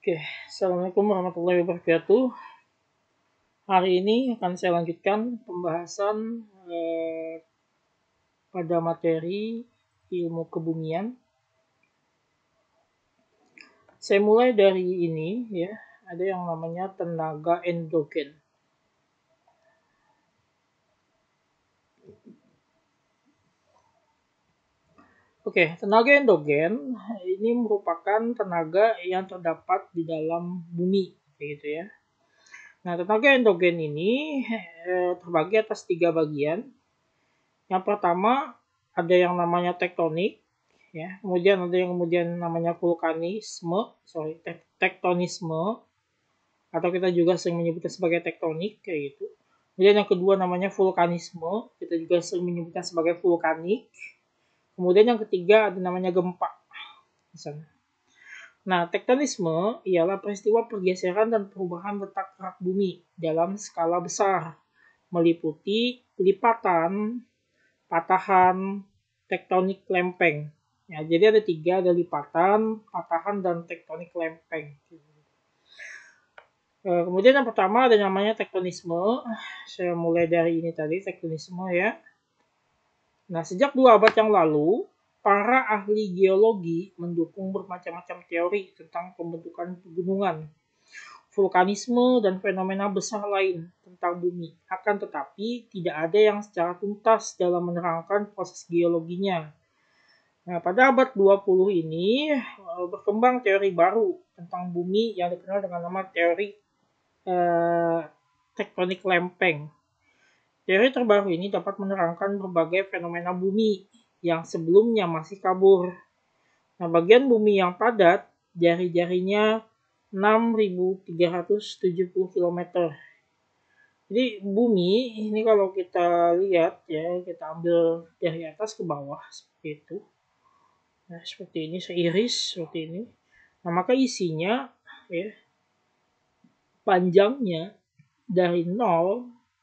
Oke, Assalamualaikum warahmatullahi wabarakatuh. Hari ini akan saya lanjutkan pembahasan pada materi ilmu kebumian. Saya mulai dari ini ya, ada yang namanya tenaga endogen. Oke, tenaga endogen ini merupakan tenaga yang terdapat di dalam bumi, gitu ya. Nah, tenaga endogen ini terbagi atas 3 bagian. Yang pertama ada yang namanya tektonik, ya. Kemudian ada yang namanya tektonisme, atau kita juga sering menyebutnya sebagai tektonik kayak gitu. Kemudian yang kedua namanya vulkanisme, kita juga sering menyebutnya sebagai vulkanik. Kemudian yang ketiga ada namanya gempa. Misalnya. Nah, tektonisme ialah peristiwa pergeseran dan perubahan letak kerak bumi dalam skala besar, meliputi lipatan, patahan, tektonik lempeng. Ya, jadi ada 3, ada lipatan, patahan, dan tektonik lempeng. Kemudian yang pertama ada namanya tektonisme. Saya mulai dari ini tadi, tektonisme ya. Nah, sejak 2 abad yang lalu, para ahli geologi mendukung bermacam-macam teori tentang pembentukan pegunungan, vulkanisme, dan fenomena besar lain tentang bumi. Akan tetapi, tidak ada yang secara tuntas dalam menerangkan proses geologinya. Nah, pada abad 20 ini berkembang teori baru tentang bumi yang dikenal dengan nama teori tektonik lempeng. Teori terbaru ini dapat menerangkan berbagai fenomena bumi yang sebelumnya masih kabur. Nah, bagian bumi yang padat, jari-jarinya 6.370 km. Jadi bumi ini kalau kita lihat ya, kita ambil dari atas ke bawah seperti itu. Nah, seperti ini, seiris seperti ini. Nah, maka isinya ya, panjangnya dari 0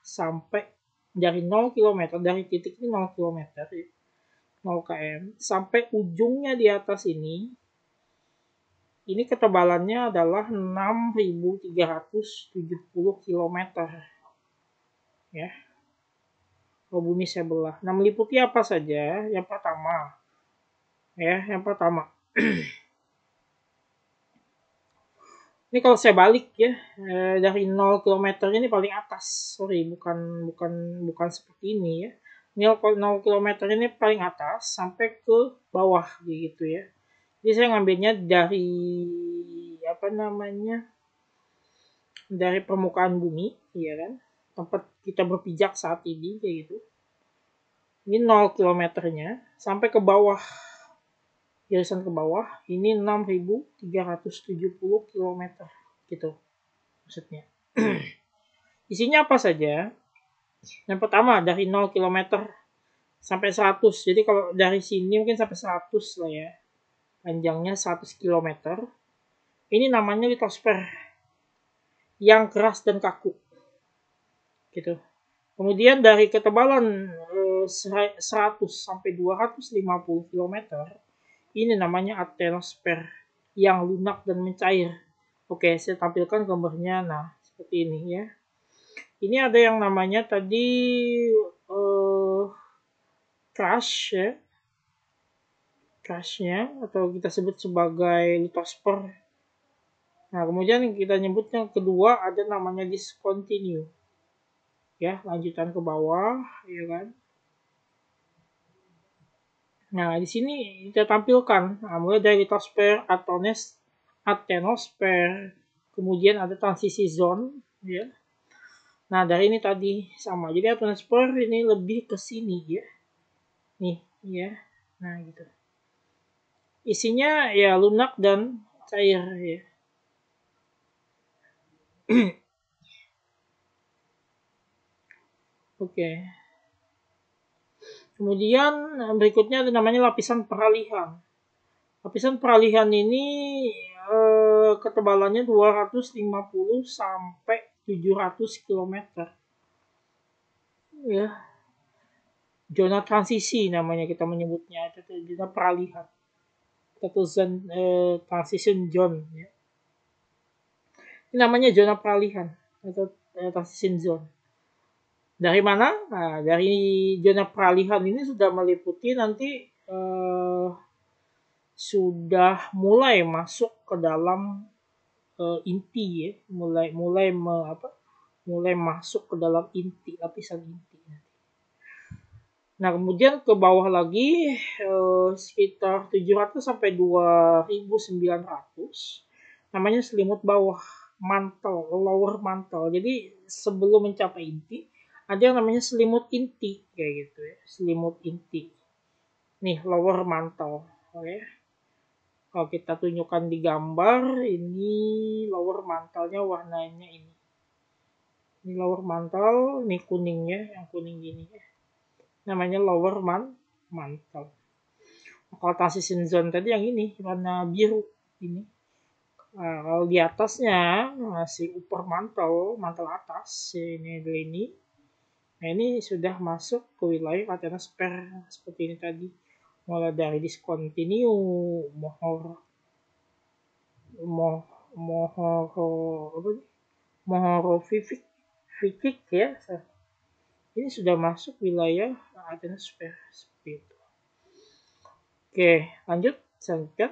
sampai dari 0 km, dari titik ini 0 km, 0 km, sampai ujungnya di atas ini ketebalannya adalah 6.370 km. Ya. Kalau bumi sebelah. Nah, meliputi apa saja? Yang pertama, ini kalau saya balik ya, dari 0 km ini paling atas. Sorry, bukan seperti ini ya. 0 km ini paling atas sampai ke bawah gitu ya. Jadi saya ngambilnya dari dari permukaan bumi, ya kan? Tempat kita berpijak saat ini kayak gitu. Ini 0 kilometernya sampai ke bawah. Irisan ke bawah ini 6.370 km gitu maksudnya. Isinya apa saja? Yang pertama dari 0 km sampai 100. Jadi kalau dari sini mungkin sampai 100 lah ya. Panjangnya 100 km. Ini namanya litosfer yang keras dan kaku. Gitu. Kemudian dari ketebalan 100 sampai 250 km, ini namanya asthenosfer yang lunak dan mencair. Oke, saya tampilkan gambarnya. Nah, seperti ini ya. Ini ada yang namanya tadi crush ya. Crushnya atau kita sebut sebagai litosfer. Nah, kemudian kita nyebut yang kedua ada namanya discontinue. Ya, lanjutan ke bawah, ya kan. Nah, di sini kita tampilkan mulai dari litosfer, asthenosfer, kemudian ada transisi zone, ya. Nah, dari ini tadi sama. Jadi asthenosfer ini lebih ke sini ya. Nih, ya. Nah, gitu. Isinya ya lunak dan cair ya. Oke. Kemudian berikutnya ada namanya lapisan peralihan. Lapisan peralihan ini ketebalannya 250 sampai 700 km. Ya. Zona transisi namanya kita menyebutnya, itu zona peralihan. Atau transition zone ya. Ini namanya zona peralihan atau transition zone. Dari mana? Nah, dari zona peralihan ini sudah meliputi nanti sudah mulai masuk ke dalam inti ya, mulai masuk ke dalam inti, lapisan inti. Nah, kemudian ke bawah lagi sekitar 700 sampai 2900 namanya selimut bawah, mantel, lower mantel. Jadi sebelum mencapai inti ada yang namanya selimut inti kayak gitu ya, selimut inti. Nih, lower mantel, oke. Kalau kita tunjukkan di gambar, ini lower mantelnya warnanya ini. Ini lower mantel, ini kuningnya, yang kuning gini ya. Namanya lower mantel. Kalau transition zone tadi yang ini, warna biru ini. Nah, kalau di atasnya masih upper mantel atas, ini. Nah, ini sudah masuk ke wilayah Latenosphere seperti ini tadi. Mulai dari discontinue, mohorovific ya. Ini sudah masuk wilayah Latenosphere seperti itu. Oke, lanjut, selanjutnya.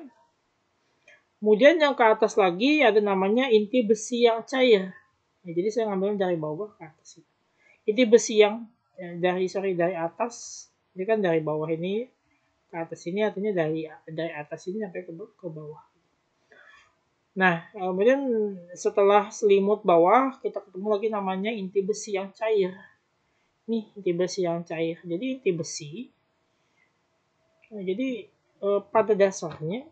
Kemudian yang ke atas lagi ada namanya inti besi yang cair. Nah, jadi saya ngambil dari bawah ke atas. Inti besi yang dari atas, ini kan dari bawah ini ke atas ini, artinya dari atas ini sampai ke bawah. Nah, kemudian setelah selimut bawah, kita ketemu lagi namanya inti besi yang cair. Nih, inti besi yang cair. Jadi inti besi, jadi pada dasarnya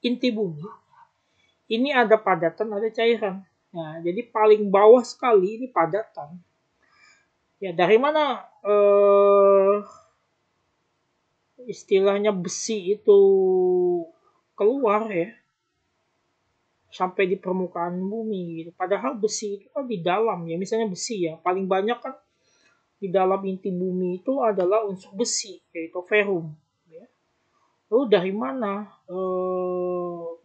inti bumi ini ada padatan, ada cairan. Nah, jadi paling bawah sekali ini padatan. Ya, dari mana istilahnya besi itu keluar ya, sampai di permukaan bumi gitu. Padahal besi itu kan di dalam ya, misalnya besi ya, paling banyak kan di dalam inti bumi itu adalah unsur besi, yaitu ferrum. Ya. Lalu dari mana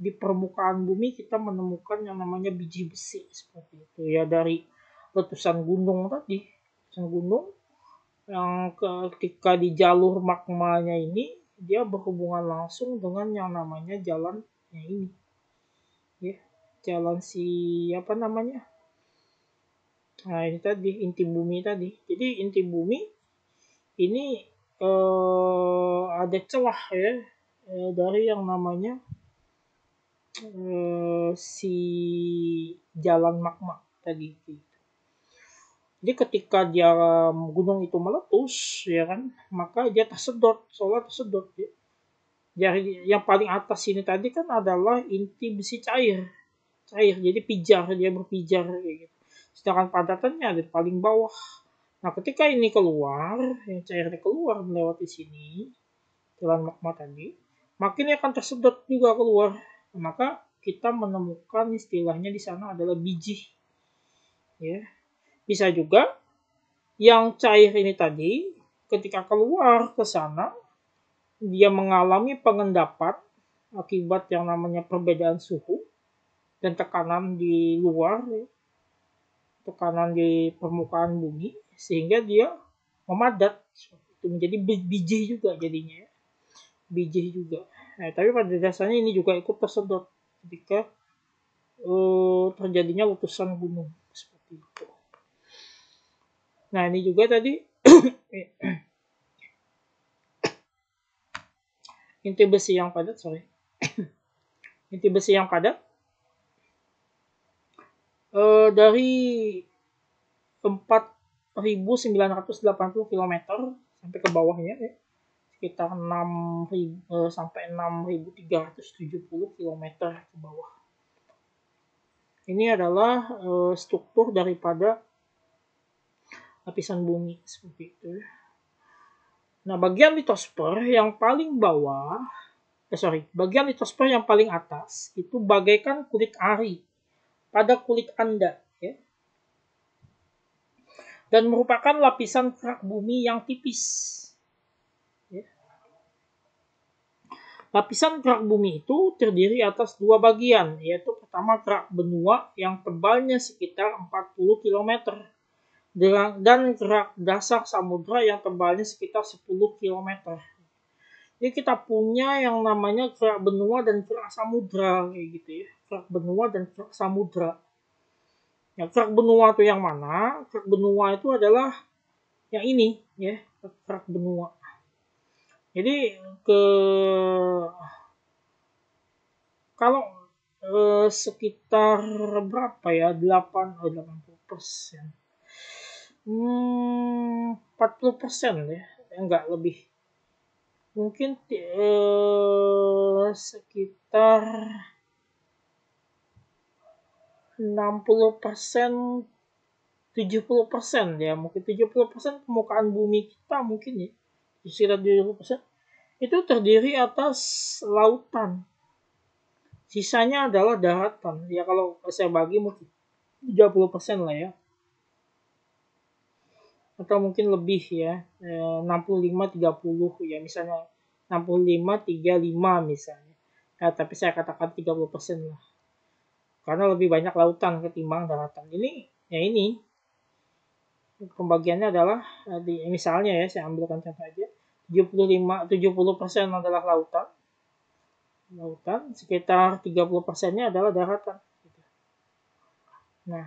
di permukaan bumi kita menemukan yang namanya biji besi seperti itu ya, dari letusan gunung tadi, letusan gunung yang ketika di jalur magmanya ini dia berhubungan langsung dengan yang namanya jalannya ini ya, jalan nah ini tadi inti bumi tadi. Jadi inti bumi ini ada celah ya dari yang namanya si jalan magma tadi. Jadi ketika dia gunung itu meletus, ya kan, maka dia tersedot, soalnya tersedot. Ya. Jadi yang paling atas ini tadi kan adalah inti besi cair, jadi pijar, dia berpijar kayak gitu. Sedangkan padatannya ada di paling bawah. Nah, ketika ini keluar, yang cairnya keluar melewati sini, jalan magma tadi, makin dia akan tersedot juga keluar. Nah, maka kita menemukan istilahnya di sana adalah biji. Ya. Bisa juga yang cair ini tadi ketika keluar ke sana dia mengalami pengendapan akibat yang namanya perbedaan suhu dan tekanan di luar, tekanan di permukaan bumi, sehingga dia memadat, itu menjadi biji juga jadinya, biji juga. Nah, tapi pada dasarnya ini juga ikut tersedot ketika terjadinya letusan gunung seperti itu. Nah, ini juga tadi inti besi yang padat, inti besi yang padat dari 4.980 km sampai ke bawahnya ya, sekitar 6.000 sampai 6.370 km ke bawah. Ini adalah struktur daripada lapisan bumi seperti itu. Nah, bagian litosfer yang paling bawah, bagian litosfer yang paling atas itu bagaikan kulit ari pada kulit Anda, ya. Dan merupakan lapisan kerak bumi yang tipis. Ya. Lapisan kerak bumi itu terdiri atas dua bagian, yaitu pertama kerak benua yang tebalnya sekitar 40 km dan kerak dasar samudra yang tebalnya sekitar 10 km. Jadi kita punya yang namanya kerak benua dan kerak samudra kayak gitu ya. Kerak benua dan kerak samudra. Ya, kerak benua itu yang mana? Kerak benua itu adalah yang ini ya, kerak benua. Jadi kalau sekitar berapa ya? 80%. 40% ya. Enggak lebih. Mungkin sekitar 60%, 70% ya. Mungkin 70% permukaan bumi kita mungkin ya. Sekitar 70%. Itu terdiri atas lautan. Sisanya adalah daratan. Ya kalau saya bagi mungkin 30% lah ya. Atau mungkin lebih ya. 65-30 ya. Misalnya 65-35 misalnya. Ya, tapi saya katakan 30% lah. Karena lebih banyak lautan ketimbang daratan. Ini pembagiannya adalah misalnya ya saya ambilkan contoh aja. 70% adalah lautan, sekitar 30%-nya adalah daratan. Nah,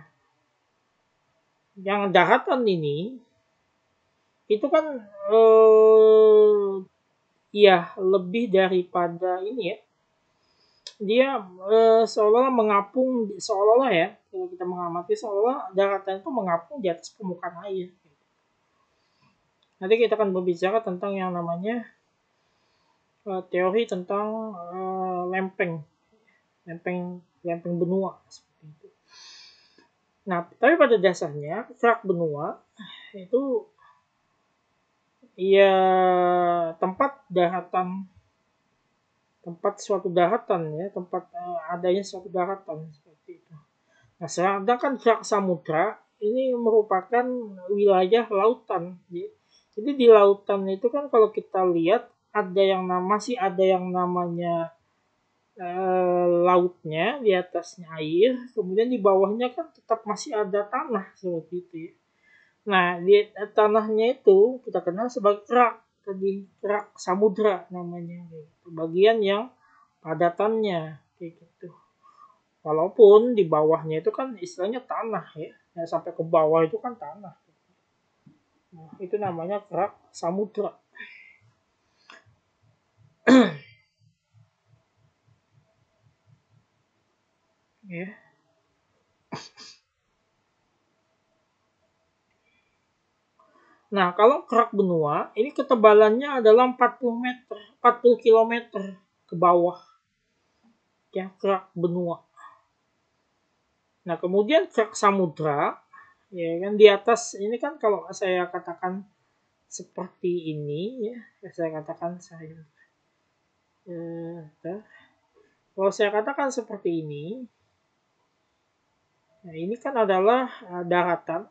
yang daratan ini itu kan ya lebih daripada ini ya. Dia seolah-olah mengapung, seolah-olah ya, kalau kita mengamati seolah daratan itu mengapung di atas permukaan air. Nanti kita akan berbicara tentang yang namanya teori tentang lempeng benua seperti itu. Nah, tapi pada dasarnya kerak benua itu ya tempat suatu daratan ya, tempat adanya suatu daratan seperti itu. Nah, sedangkan kerak samudra ini merupakan wilayah lautan. Jadi di lautan itu kan kalau kita lihat masih ada yang namanya lautnya, di atasnya air, kemudian di bawahnya kan tetap masih ada tanah seperti itu ya. Nah, di tanahnya itu kita kenal sebagai kerak samudra namanya gitu. Bagian yang padatannya kayak gitu. Walaupun di bawahnya itu kan istilahnya tanah ya. Nah, sampai ke bawah itu kan tanah. Nah, itu namanya kerak samudra. Ya. Nah, kalau kerak benua, ini ketebalannya adalah 40 km ke bawah. Ya, kerak benua. Nah, kemudian kerak samudra, ya kan di atas ini kan kalau saya katakan seperti ini ya, saya katakan kalau saya katakan seperti ini, nah ini kan adalah daratan,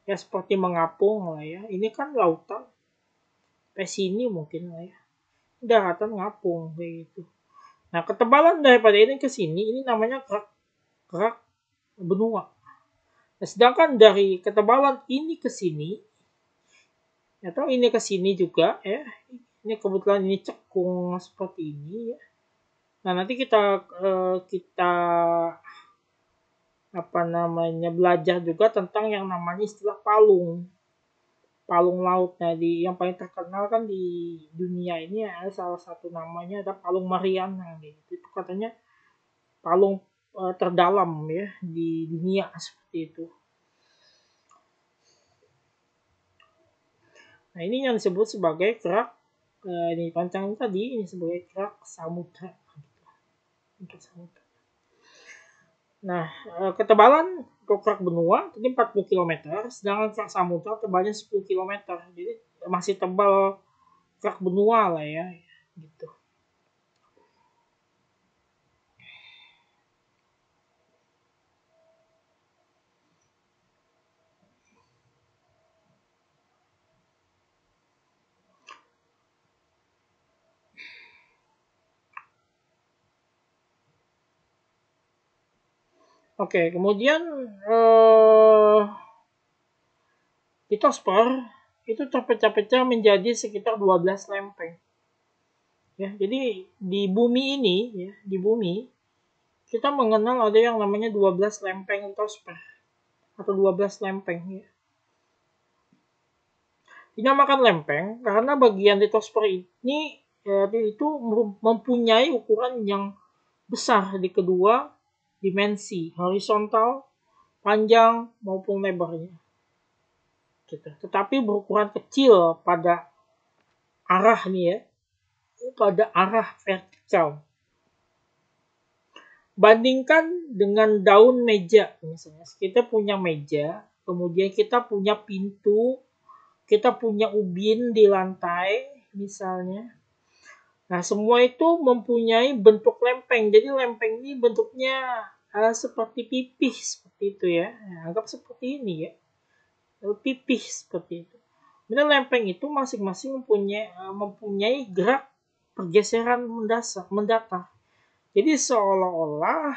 ya seperti mengapung lah ya. Ini kan lautan, sampai sini mungkin lah ya. Daratan ngapung kayak gitu. Nah, ketebalan daripada ini ke sini, ini namanya kerak benua. Nah, sedangkan dari ketebalan ini ke sini, atau ini ke sini juga ya, ini kebetulan ini cekung seperti ini ya. Nah, nanti kita belajar juga tentang yang namanya istilah palung laut. Nah, yang paling terkenal kan di dunia ini ada salah satu namanya ada Palung Mariana gitu. Itu katanya palung terdalam ya di dunia seperti itu. Nah, ini yang disebut sebagai kerak ini pancang tadi ini sebagai kerak samudra. Nah, ketebalan kerak benua tadi 40 km, sedangkan kerak samudra tebalnya 10 km. Jadi masih tebal kerak benua lah ya, gitu. Oke, kemudian litosfer itu terpecah-pecah menjadi sekitar 12 lempeng. Ya, jadi di bumi ini, ya, di bumi kita mengenal ada yang namanya 12 lempeng litosfer atau 12 lempeng. Ya. Dinamakan lempeng karena bagian litosfer ini itu mempunyai ukuran yang besar di kedua dimensi, horizontal, panjang maupun lebarnya. Gitu. Tetapi berukuran kecil pada arah nih ya, pada arah vertikal. Bandingkan dengan daun meja misalnya. Kita punya meja, kemudian kita punya pintu, kita punya ubin di lantai misalnya. Nah, semua itu mempunyai bentuk lempeng. Jadi lempeng ini bentuknya seperti pipih seperti itu ya. Nah, anggap seperti ini ya. Pipih seperti itu. Kemudian lempeng itu masing-masing mempunyai gerak pergeseran mendatar. Jadi seolah-olah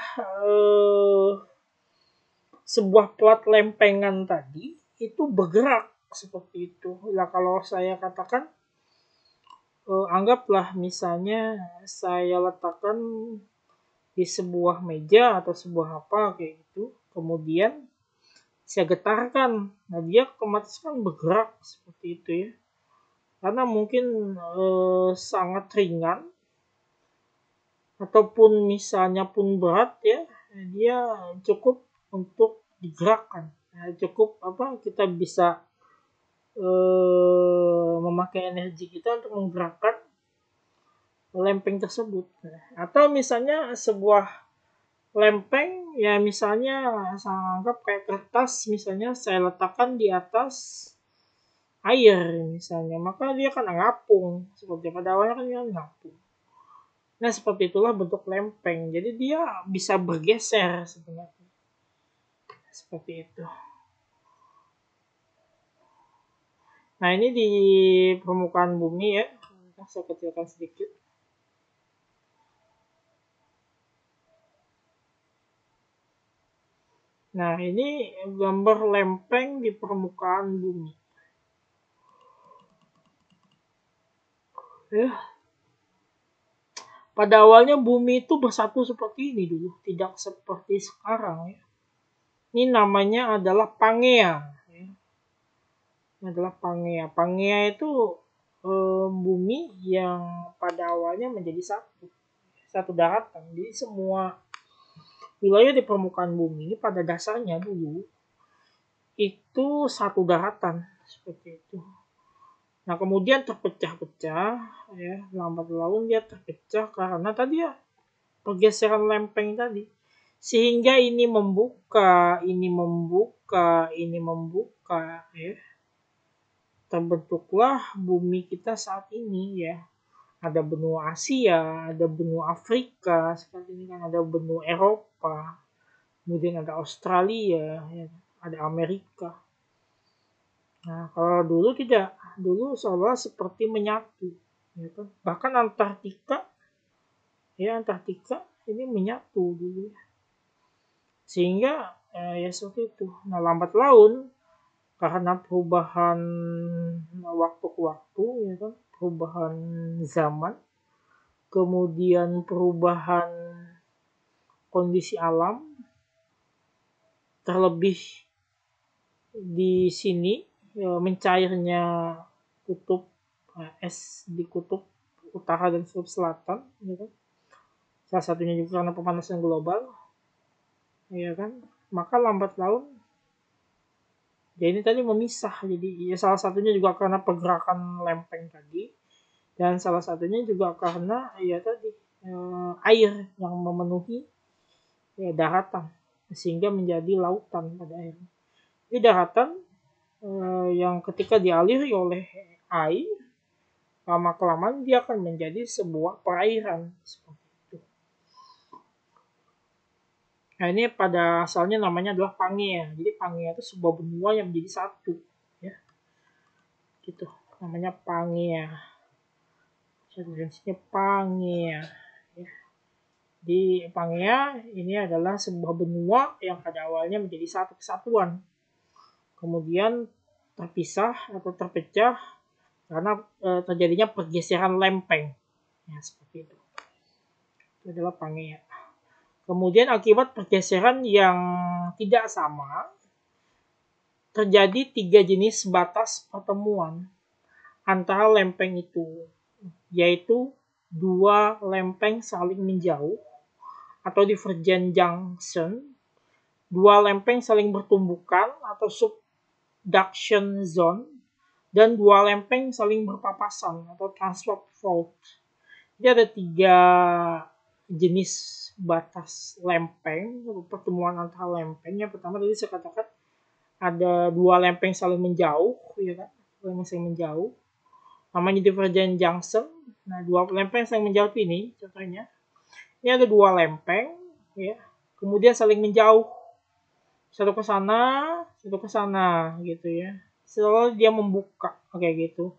sebuah plat lempengan tadi itu bergerak seperti itu. Nah, kalau saya katakan anggaplah misalnya saya letakkan di sebuah meja atau sebuah apa kayak gitu, kemudian saya getarkan, nah dia otomatis kan bergerak seperti itu ya, karena mungkin sangat ringan ataupun misalnya pun berat ya, dia cukup untuk digerakkan, nah, cukup apa kita bisa memakai energi kita untuk menggerakkan lempeng tersebut. Atau misalnya sebuah lempeng ya misalnya saya anggap kayak kertas misalnya saya letakkan di atas air misalnya, maka dia akan ngapung seperti pada awalnya kan dia ngapung. Nah seperti itulah bentuk lempeng, jadi dia bisa bergeser sebenarnya seperti itu. Nah ini di permukaan bumi ya, saya kecilkan sedikit. Nah, ini gambar lempeng di permukaan bumi. Ya. Pada awalnya bumi itu bersatu seperti ini dulu, tidak seperti sekarang ya. Ini namanya adalah Pangea. Ya. Ini adalah Pangea. Pangea itu bumi yang pada awalnya menjadi satu daratan. Jadi semua wilayah di permukaan bumi ini pada dasarnya dulu itu satu daratan seperti itu. Nah kemudian terpecah-pecah ya, lambat laun dia terpecah karena tadi ya pergeseran lempeng tadi, sehingga ini membuka ya, terbentuklah bumi kita saat ini ya. Ada benua Asia, ada benua Afrika, seperti ini kan ada benua Eropa, kemudian ada Australia, ya, ada Amerika. Nah, kalau dulu tidak, dulu seolah seperti menyatu, ya kan? Bahkan Antartika ini menyatu dulu, sehingga ya seperti itu. Nah, lambat laun karena perubahan waktu ke waktu, ya kan, perubahan zaman, kemudian perubahan kondisi alam, terlebih di sini ya, mencairnya kutub es di kutub utara dan kutub selatan, ya kan? Salah satunya juga karena pemanasan global, ya kan? Maka lambat laun, ya ini tadi memisah. Jadi ya salah satunya juga karena pergerakan lempeng tadi, dan salah satunya juga karena ya tadi air yang memenuhi ya daratan sehingga menjadi lautan pada akhirnya. Di daratan yang ketika dialiri oleh air, lama kelamaan dia akan menjadi sebuah perairan seperti itu. Nah ini pada asalnya namanya adalah Pangea. Jadi Pangea itu sebuah benua yang menjadi satu, ya, gitu. Namanya Pangea. Definisinya Pangea. Ya. Di Pangea ini adalah sebuah benua yang pada awalnya menjadi satu kesatuan. Kemudian terpisah atau terpecah karena terjadinya pergeseran lempeng. Ya, seperti itu. Itu adalah Pangea. Kemudian akibat pergeseran yang tidak sama, terjadi 3 jenis batas pertemuan antara lempeng itu, yaitu 2 lempeng saling menjauh atau divergent junction, 2 lempeng saling bertumbukan atau subduction zone, dan 2 lempeng saling berpapasan atau transport fault. Jadi ada 3 jenis batas lempeng, pertemuan antara lempeng. Yang pertama tadi saya katakan ada 2 lempeng saling menjauh, ya kan? Lempeng saling menjauh. Namanya divergent junction. Nah, 2 lempeng saling menjauh ini contohnya. Ini ada 2 lempeng, ya. Kemudian saling menjauh. Satu ke sana gitu ya. Setelah dia membuka kayak gitu.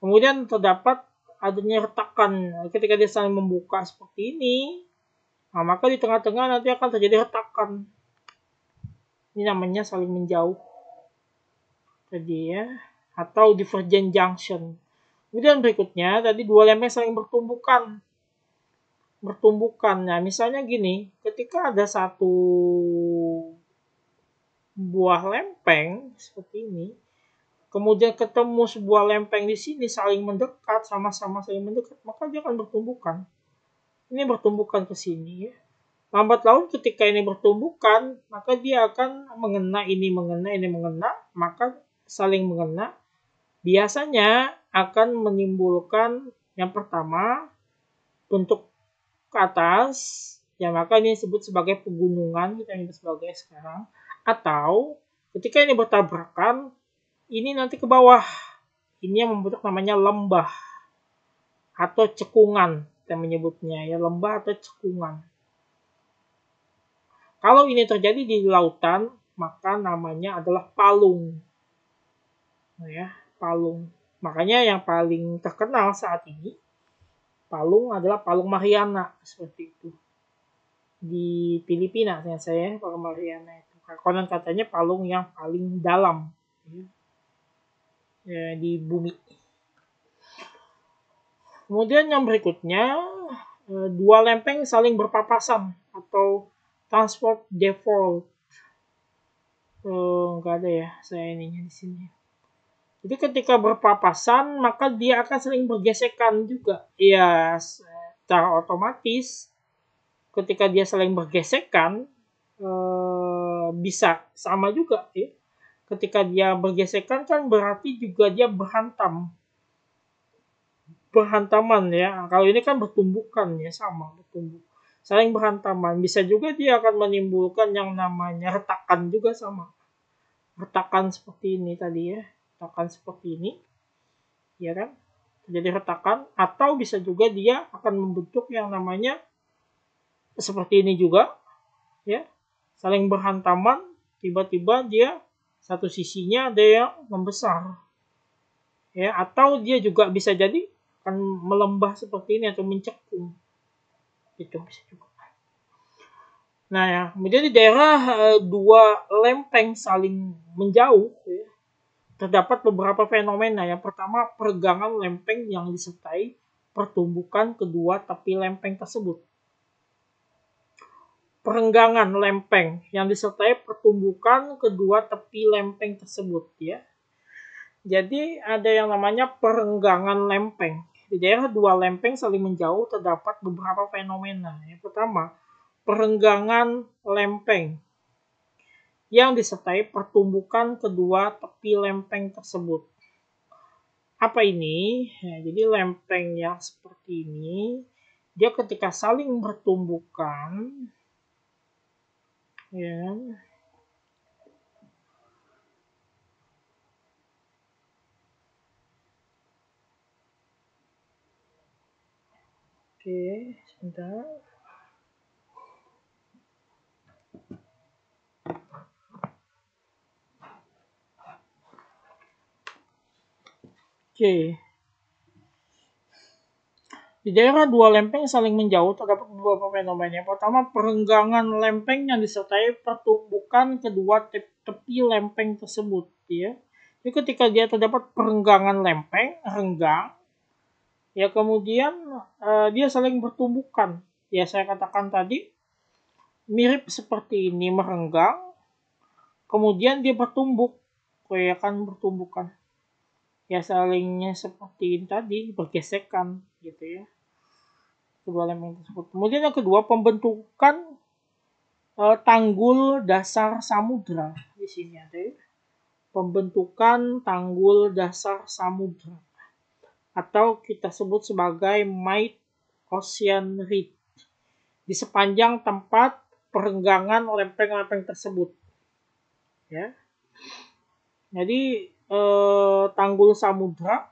Kemudian terdapat adanya retakan ketika dia saling membuka seperti ini. Nah, maka di tengah-tengah nanti akan terjadi retakan. Ini namanya saling menjauh. Tadi ya, atau divergent junction. Kemudian berikutnya tadi 2 lempeng saling bertumbukan. Nah, misalnya gini, ketika ada satu buah lempeng seperti ini, kemudian ketemu sebuah lempeng di sini saling mendekat, sama-sama saling mendekat, maka dia akan bertumbukan. Ini bertumbukan ke sini ya. Lambat laun ketika ini bertumbukan, maka dia akan mengena, maka saling mengena. Biasanya akan menimbulkan yang pertama bentuk ke atas, ya maka ini disebut sebagai pegunungan, kita nyebut sebagai sekarang. Atau ketika ini bertabrakan, ini nanti ke bawah. Ini yang membentuk namanya lembah atau cekungan, kita menyebutnya ya, lembah atau cekungan. Kalau ini terjadi di lautan, maka namanya adalah palung. Nah, ya, palung. Makanya yang paling terkenal saat ini, palung adalah Palung Mariana, seperti itu. Di Filipina, saya Palung Mariana itu. Konon katanya palung yang paling dalam ya, di bumi. Kemudian yang berikutnya, 2 lempeng saling berpapasan atau transport default. Nggak ada ya saya ininya di sini. Jadi ketika berpapasan maka dia akan sering bergesekan juga. Ya, secara otomatis ketika dia saling bergesekan bisa sama juga ya. Ketika dia bergesekan kan berarti juga dia berhantaman ya. Kalau ini kan bertumbukan ya, sama bertumbuh. Saling berhantaman. Bisa juga dia akan menimbulkan yang namanya retakan juga sama. Retakan seperti ini tadi ya. Retakan seperti ini. Ya kan? Terjadi retakan. Atau bisa juga dia akan membentuk yang namanya seperti ini juga. Ya. Saling berhantaman. Tiba-tiba dia satu sisinya ada yang membesar. Ya. Atau dia juga bisa jadi akan melembah seperti ini atau mencekung. Itu bisa juga. Nah ya, kemudian di daerah 2 lempeng saling menjauh ya, terdapat beberapa fenomena. Yang pertama, peregangan lempeng yang disertai pertumbukan kedua tepi lempeng tersebut. Perenggangan lempeng yang disertai pertumbukan kedua tepi lempeng tersebut ya. Jadi ada yang namanya perenggangan lempeng. Di daerah 2 lempeng saling menjauh terdapat beberapa fenomena. Yang pertama, perenggangan lempeng yang disertai pertumbukan kedua tepi lempeng tersebut. Apa ini? Ya, jadi lempeng yang seperti ini, dia ketika saling bertumbukan, ya, oke, sebentar. Oke. Di daerah dua lempeng saling menjauh terdapat beberapa fenomena. Yang pertama, perenggangan lempeng yang disertai pertumbukan kedua tepi lempeng tersebut. Ya. Jadi ketika dia terdapat perenggangan lempeng, renggang, ya kemudian dia saling bertumbukan. Ya saya katakan tadi, mirip seperti ini merenggang, kemudian dia bertumbuk, kayak kan bertumbukan. Ya salingnya seperti ini tadi, bergesekan gitu ya. Kedua lempeng tersebut. Kemudian yang kedua, pembentukan tanggul dasar samudra. Di sini ada ya. Pembentukan tanggul dasar samudra. Atau kita sebut sebagai Mid Ocean Ridge. Di sepanjang tempat perenggangan lempeng-lempeng tersebut. Ya. Jadi tanggul samudra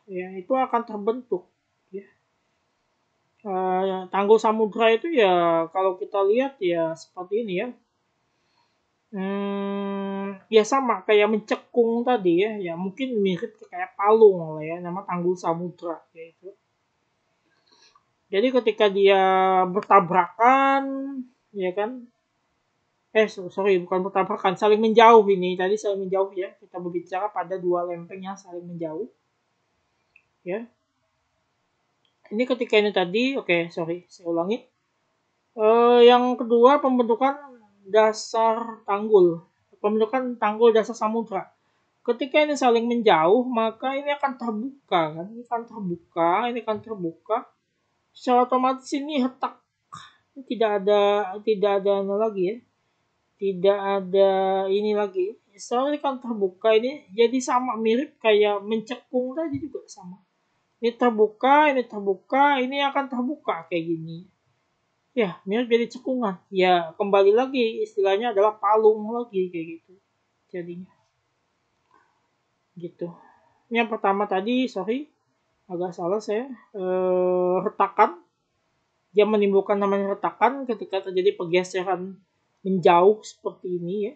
ya itu akan terbentuk. Ya. Tanggul samudra itu ya kalau kita lihat ya seperti ini ya. Ya sama kayak mencekung tadi ya. Ya mungkin mirip kayak palung lah ya, nama tanggul samudra yaitu. Jadi ketika dia bertabrakan ya kan. Sorry, bukan bertabrakan, saling menjauh ini. Tadi saling menjauh ya. Kita berbicara pada dua lempeng yang saling menjauh. Ya. Ini ketika ini tadi, saya ulangi. Yang kedua, pembentukan dasar tanggul. Pembentukan tanggul dasar samudra. Ketika ini saling menjauh, maka ini akan terbuka kan? Ini akan terbuka. Secara otomatis ini retak. Tidak ada lagi ya. Tidak ada ini lagi. Soalnya kan terbuka ini jadi sama mirip kayak mencekung tadi juga sama. Ini terbuka, ini akan terbuka kayak gini. Ya, mirip jadi cekungan. Ya, kembali lagi istilahnya adalah palung lagi kayak gitu. Jadinya. Gitu. Yang pertama tadi, agak salah saya. Retakan. Dia menimbulkan namanya retakan ketika terjadi pergeseran menjauh seperti ini ya.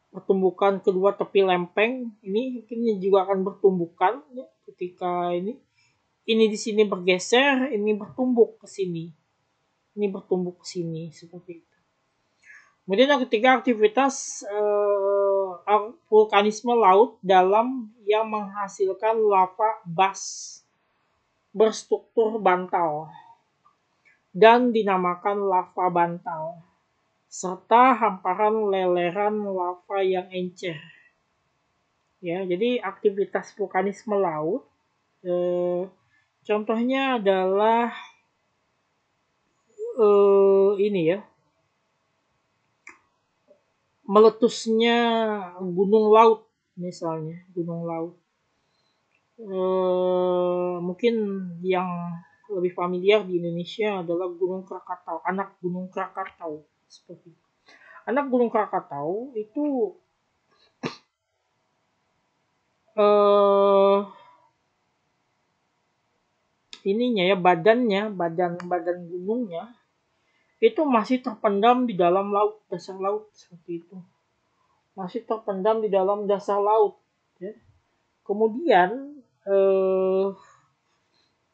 Pertumbukan kedua tepi lempeng ini mungkin juga akan bertumbukan ya, ketika ini di sini bergeser, ini bertumbuk ke sini. Ini bertumbuk ke sini seperti itu. Kemudian yang ketiga, aktivitas vulkanisme laut dalam yang menghasilkan lava bas berstruktur bantal dan dinamakan lava bantal, serta hamparan leleran lava yang encer. Ya, jadi aktivitas vulkanisme laut contohnya adalah ini ya, meletusnya gunung laut misalnya, gunung laut. Mungkin yang lebih familiar di Indonesia adalah Gunung Krakatau, anak Gunung Krakatau seperti itu. Anak Gunung Krakatau itu ininya ya, badan gunungnya itu masih terpendam di dalam laut, dasar laut seperti itu. Masih terpendam di dalam dasar laut ya. Kemudian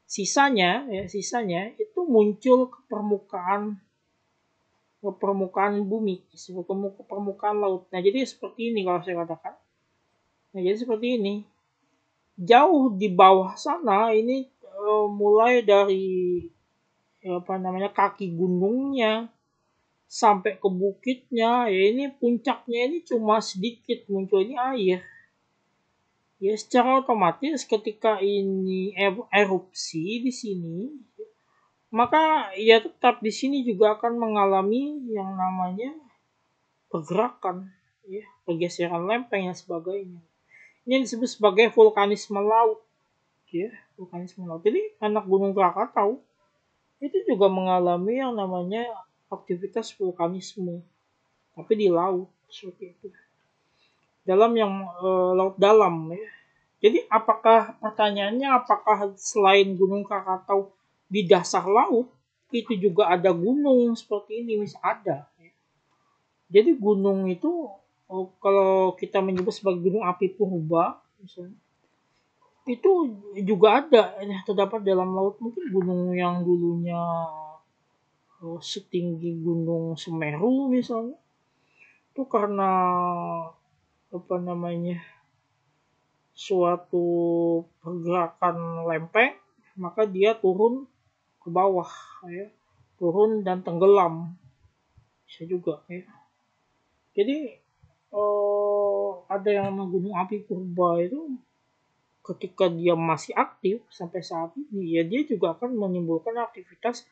sisanya itu muncul ke permukaan bumi, ke permukaan laut. Nah, jadi seperti ini kalau saya katakan. Nah, jadi seperti ini. Jauh di bawah sana ini mulai dari kaki gunungnya sampai ke bukitnya, ya ini puncaknya ini cuma sedikit munculnya air. Ya secara otomatis ketika ini erupsi di sini, maka ya tetap di sini juga akan mengalami yang namanya pergerakan, ya, pergeseran lempeng dan sebagainya. Ini disebut sebagai vulkanisme laut, ya, vulkanisme laut. Jadi anak Gunung Krakatau itu juga mengalami yang namanya aktivitas vulkanisme, tapi di laut seperti itu. Dalam yang laut dalam, ya. Jadi pertanyaannya apakah selain Gunung Krakatau di dasar laut itu juga ada gunung seperti ini? Ada. Jadi gunung itu kalau kita menyebut sebagai gunung api purba, misalnya, itu juga ada terdapat dalam laut, mungkin gunung yang dulunya setinggi gunung Semeru misalnya itu karena apa namanya suatu pergerakan lempeng, maka dia turun ke bawah ya, turun dan tenggelam bisa juga ya. Jadi ada yang namanya gunung api purba itu ketika dia masih aktif sampai saat ini ya dia juga akan menimbulkan aktivitas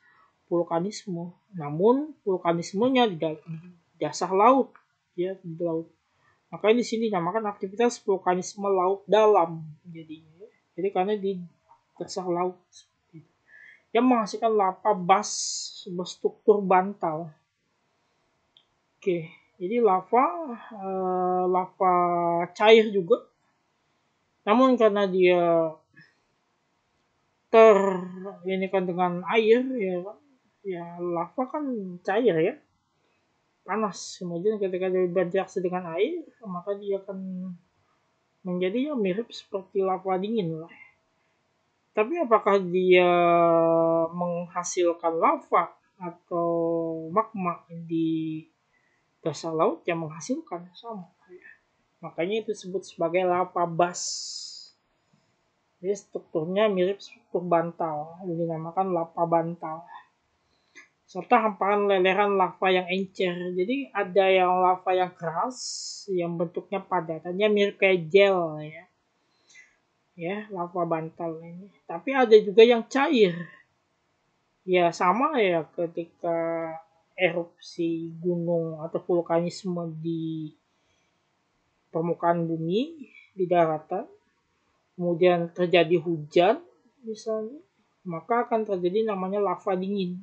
vulkanisme. Namun vulkanismenya di dasar laut ya, di laut. Makanya di sini namakan aktivitas vulkanisme laut dalam jadinya. Jadi karena di dasar laut yang menghasilkan lava bas berstruktur bantal. Oke, jadi lava cair juga. Namun karena dia ini kan dengan air ya lava kan cair ya, panas. Kemudian ketika dia berinteraksi dengan air, maka dia akan menjadi ya mirip seperti lava dingin lah. Tapi apakah dia menghasilkan lava atau magma di dasar laut yang menghasilkan sama. Makanya itu disebut sebagai lava bas. Jadi strukturnya mirip struktur bantal, jadi dinamakan lava bantal. Serta hamparan leleran lava yang encer. Jadi ada yang lava yang keras, yang bentuknya padatannya mirip kayak gel ya. Ya, lava bantal ini. Tapi ada juga yang cair. Ya sama ya ketika erupsi gunung atau vulkanisme di permukaan bumi, di daratan, kemudian terjadi hujan misalnya, maka akan terjadi namanya lava dingin.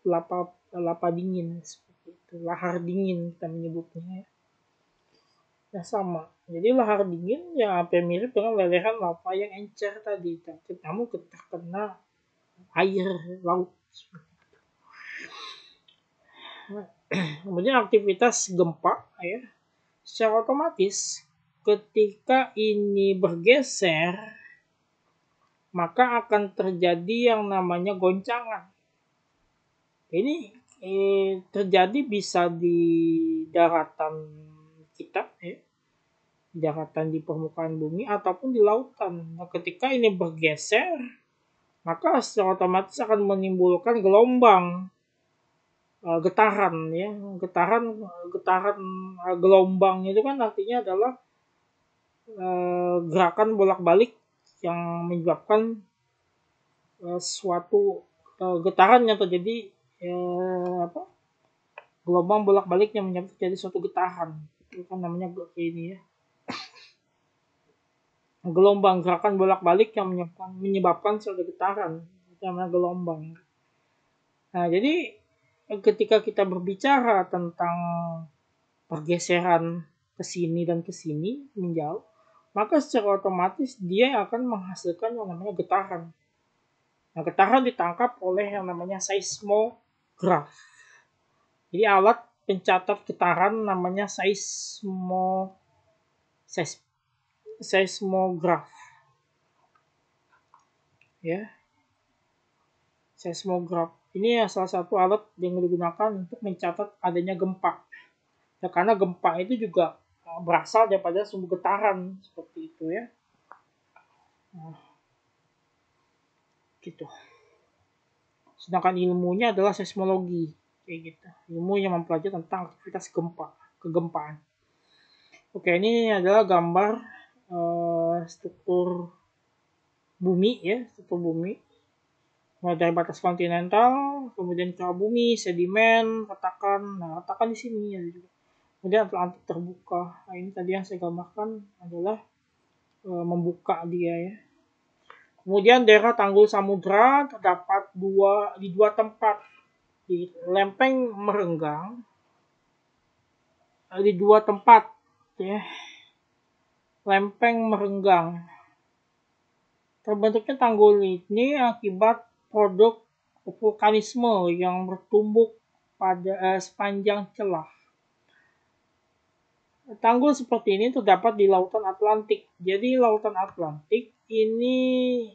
Lava dingin seperti itu, lahar dingin kita menyebutnya. Ya sama. Jadi lahar dingin ya hampir mirip dengan lelehan lava yang encer tadi, tapi namun terkena air laut. Kemudian aktivitas gempa ya, secara otomatis ketika ini bergeser maka akan terjadi yang namanya goncangan. Ini terjadi bisa di daratan kita ya, daratan di permukaan bumi ataupun di lautan. Nah, ketika ini bergeser, maka secara otomatis akan menimbulkan gelombang getaran ya. Getaran gelombang itu kan artinya adalah gerakan bolak-balik yang menyebabkan suatu getaran yang terjadi gelombang bolak-balik yang menyebabkan terjadi suatu getaran. Itu kan namanya ini ya. Gelombang gerakan bolak-balik yang menyebabkan suatu getaran, itu namanya gelombang. Nah, jadi ketika kita berbicara tentang pergeseran ke sini dan ke sini menjauh, maka secara otomatis dia akan menghasilkan yang namanya getaran. Nah, getaran ditangkap oleh yang namanya seismograf. Jadi alat pencatat getaran namanya seismograf. Ya. Seismograf. Ini salah satu alat yang digunakan untuk mencatat adanya gempa. Ya, karena gempa itu juga berasal daripada sumber getaran seperti itu ya. Nah, gitu. Sedangkan ilmunya adalah seismologi, kayak gitu. Ilmu yang mempelajari tentang aktivitas kegempaan. Oke, ini adalah gambar struktur bumi ya, struktur bumi. Mulai dari batas kontinental, kemudian kawah bumi, sedimen, retakan. Nah, retakan di sini ada juga. Kemudian Atlantik terbuka. Nah, ini tadi yang saya gambarkan adalah membuka dia ya. Kemudian daerah tanggul samudra terdapat di dua tempat, di lempeng merenggang, di dua tempat ya. Lempeng merenggang. Terbentuknya tanggul ini akibat produk vulkanisme yang bertumbuk pada sepanjang celah. Tanggul seperti ini terdapat di Lautan Atlantik. Jadi Lautan Atlantik ini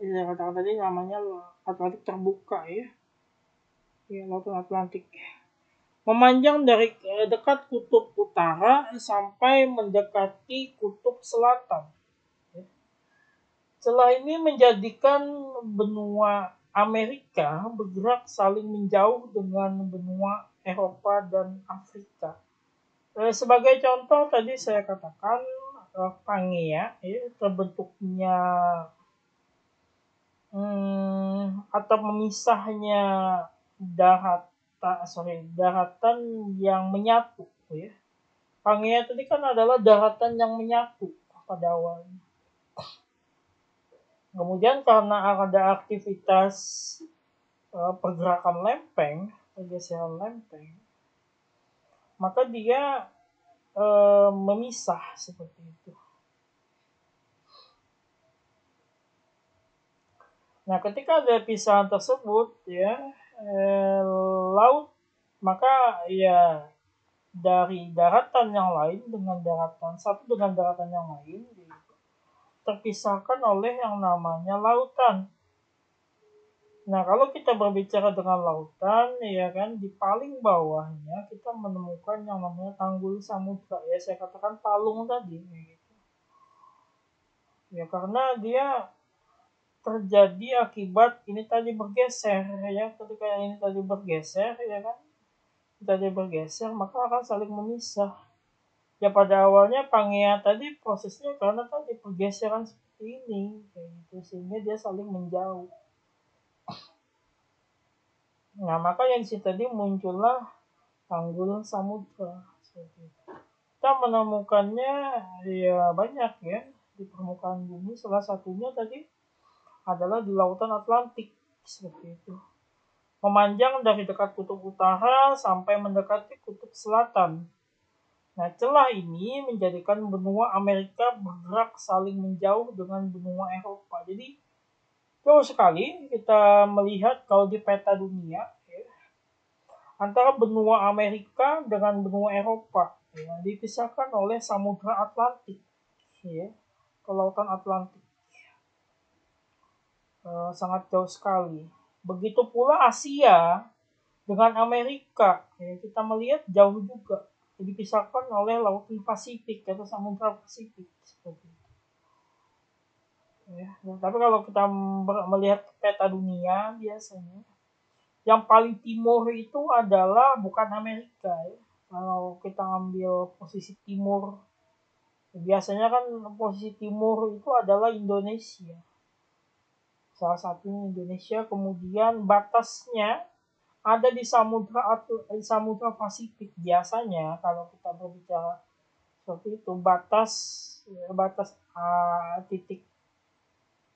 katakan tadi namanya Atlantik terbuka ya. Ya, Lautan Atlantik. Memanjang dari dekat kutub utara sampai mendekati kutub selatan. Celah ini menjadikan benua Amerika bergerak saling menjauh dengan benua Eropa dan Afrika. Sebagai contoh tadi saya katakan Pangea ya, terbentuknya atau memisahnya daratan yang menyatu ya. Pangea tadi kan adalah daratan yang menyatu pada awalnya. Kemudian karena ada aktivitas pergerakan lempeng, pergeseran lempeng, maka dia memisah seperti itu. Nah, ketika ada pisahan tersebut ya laut, maka ya dari daratan yang lain dengan daratan satu dengan daratan yang lain terpisahkan oleh yang namanya lautan. Nah, kalau kita berbicara dengan lautan, ya kan, di paling bawahnya kita menemukan yang namanya tanggul samudra. Ya, saya katakan palung tadi. Gitu. Ya, karena dia terjadi akibat ini tadi bergeser, ya. Ketika ini tadi bergeser, ya kan, tadi bergeser, maka akan saling memisah. Ya, pada awalnya Pangea tadi prosesnya karena tadi pergeseran seperti ini, kayak gitu, sehingga dia saling menjauh. Nah, maka yang di tadi muncullah tanggul samudra. Kita menemukannya ya banyak ya di permukaan bumi. Salah satunya tadi adalah di lautan Atlantik seperti itu. Memanjang dari dekat kutub utara sampai mendekati kutub selatan. Nah, celah ini menjadikan benua Amerika bergerak saling menjauh dengan benua Eropa. Jadi jauh sekali kita melihat kalau di peta dunia ya, antara benua Amerika dengan benua Eropa ya, dipisahkan oleh Samudra Atlantik ya, ke lautan Atlantik sangat jauh sekali. Begitu pula Asia dengan Amerika ya, kita melihat jauh juga, dipisahkan oleh lautan Pasifik atau Samudra Pasifik seperti itu. Ya, tapi kalau kita melihat peta dunia biasanya yang paling timur itu adalah bukan Amerika ya. Kalau kita ambil posisi timur, biasanya kan posisi timur itu adalah Indonesia. Salah satunya Indonesia, kemudian batasnya ada di Samudra Pasifik. Biasanya kalau kita berbicara seperti itu, batas titik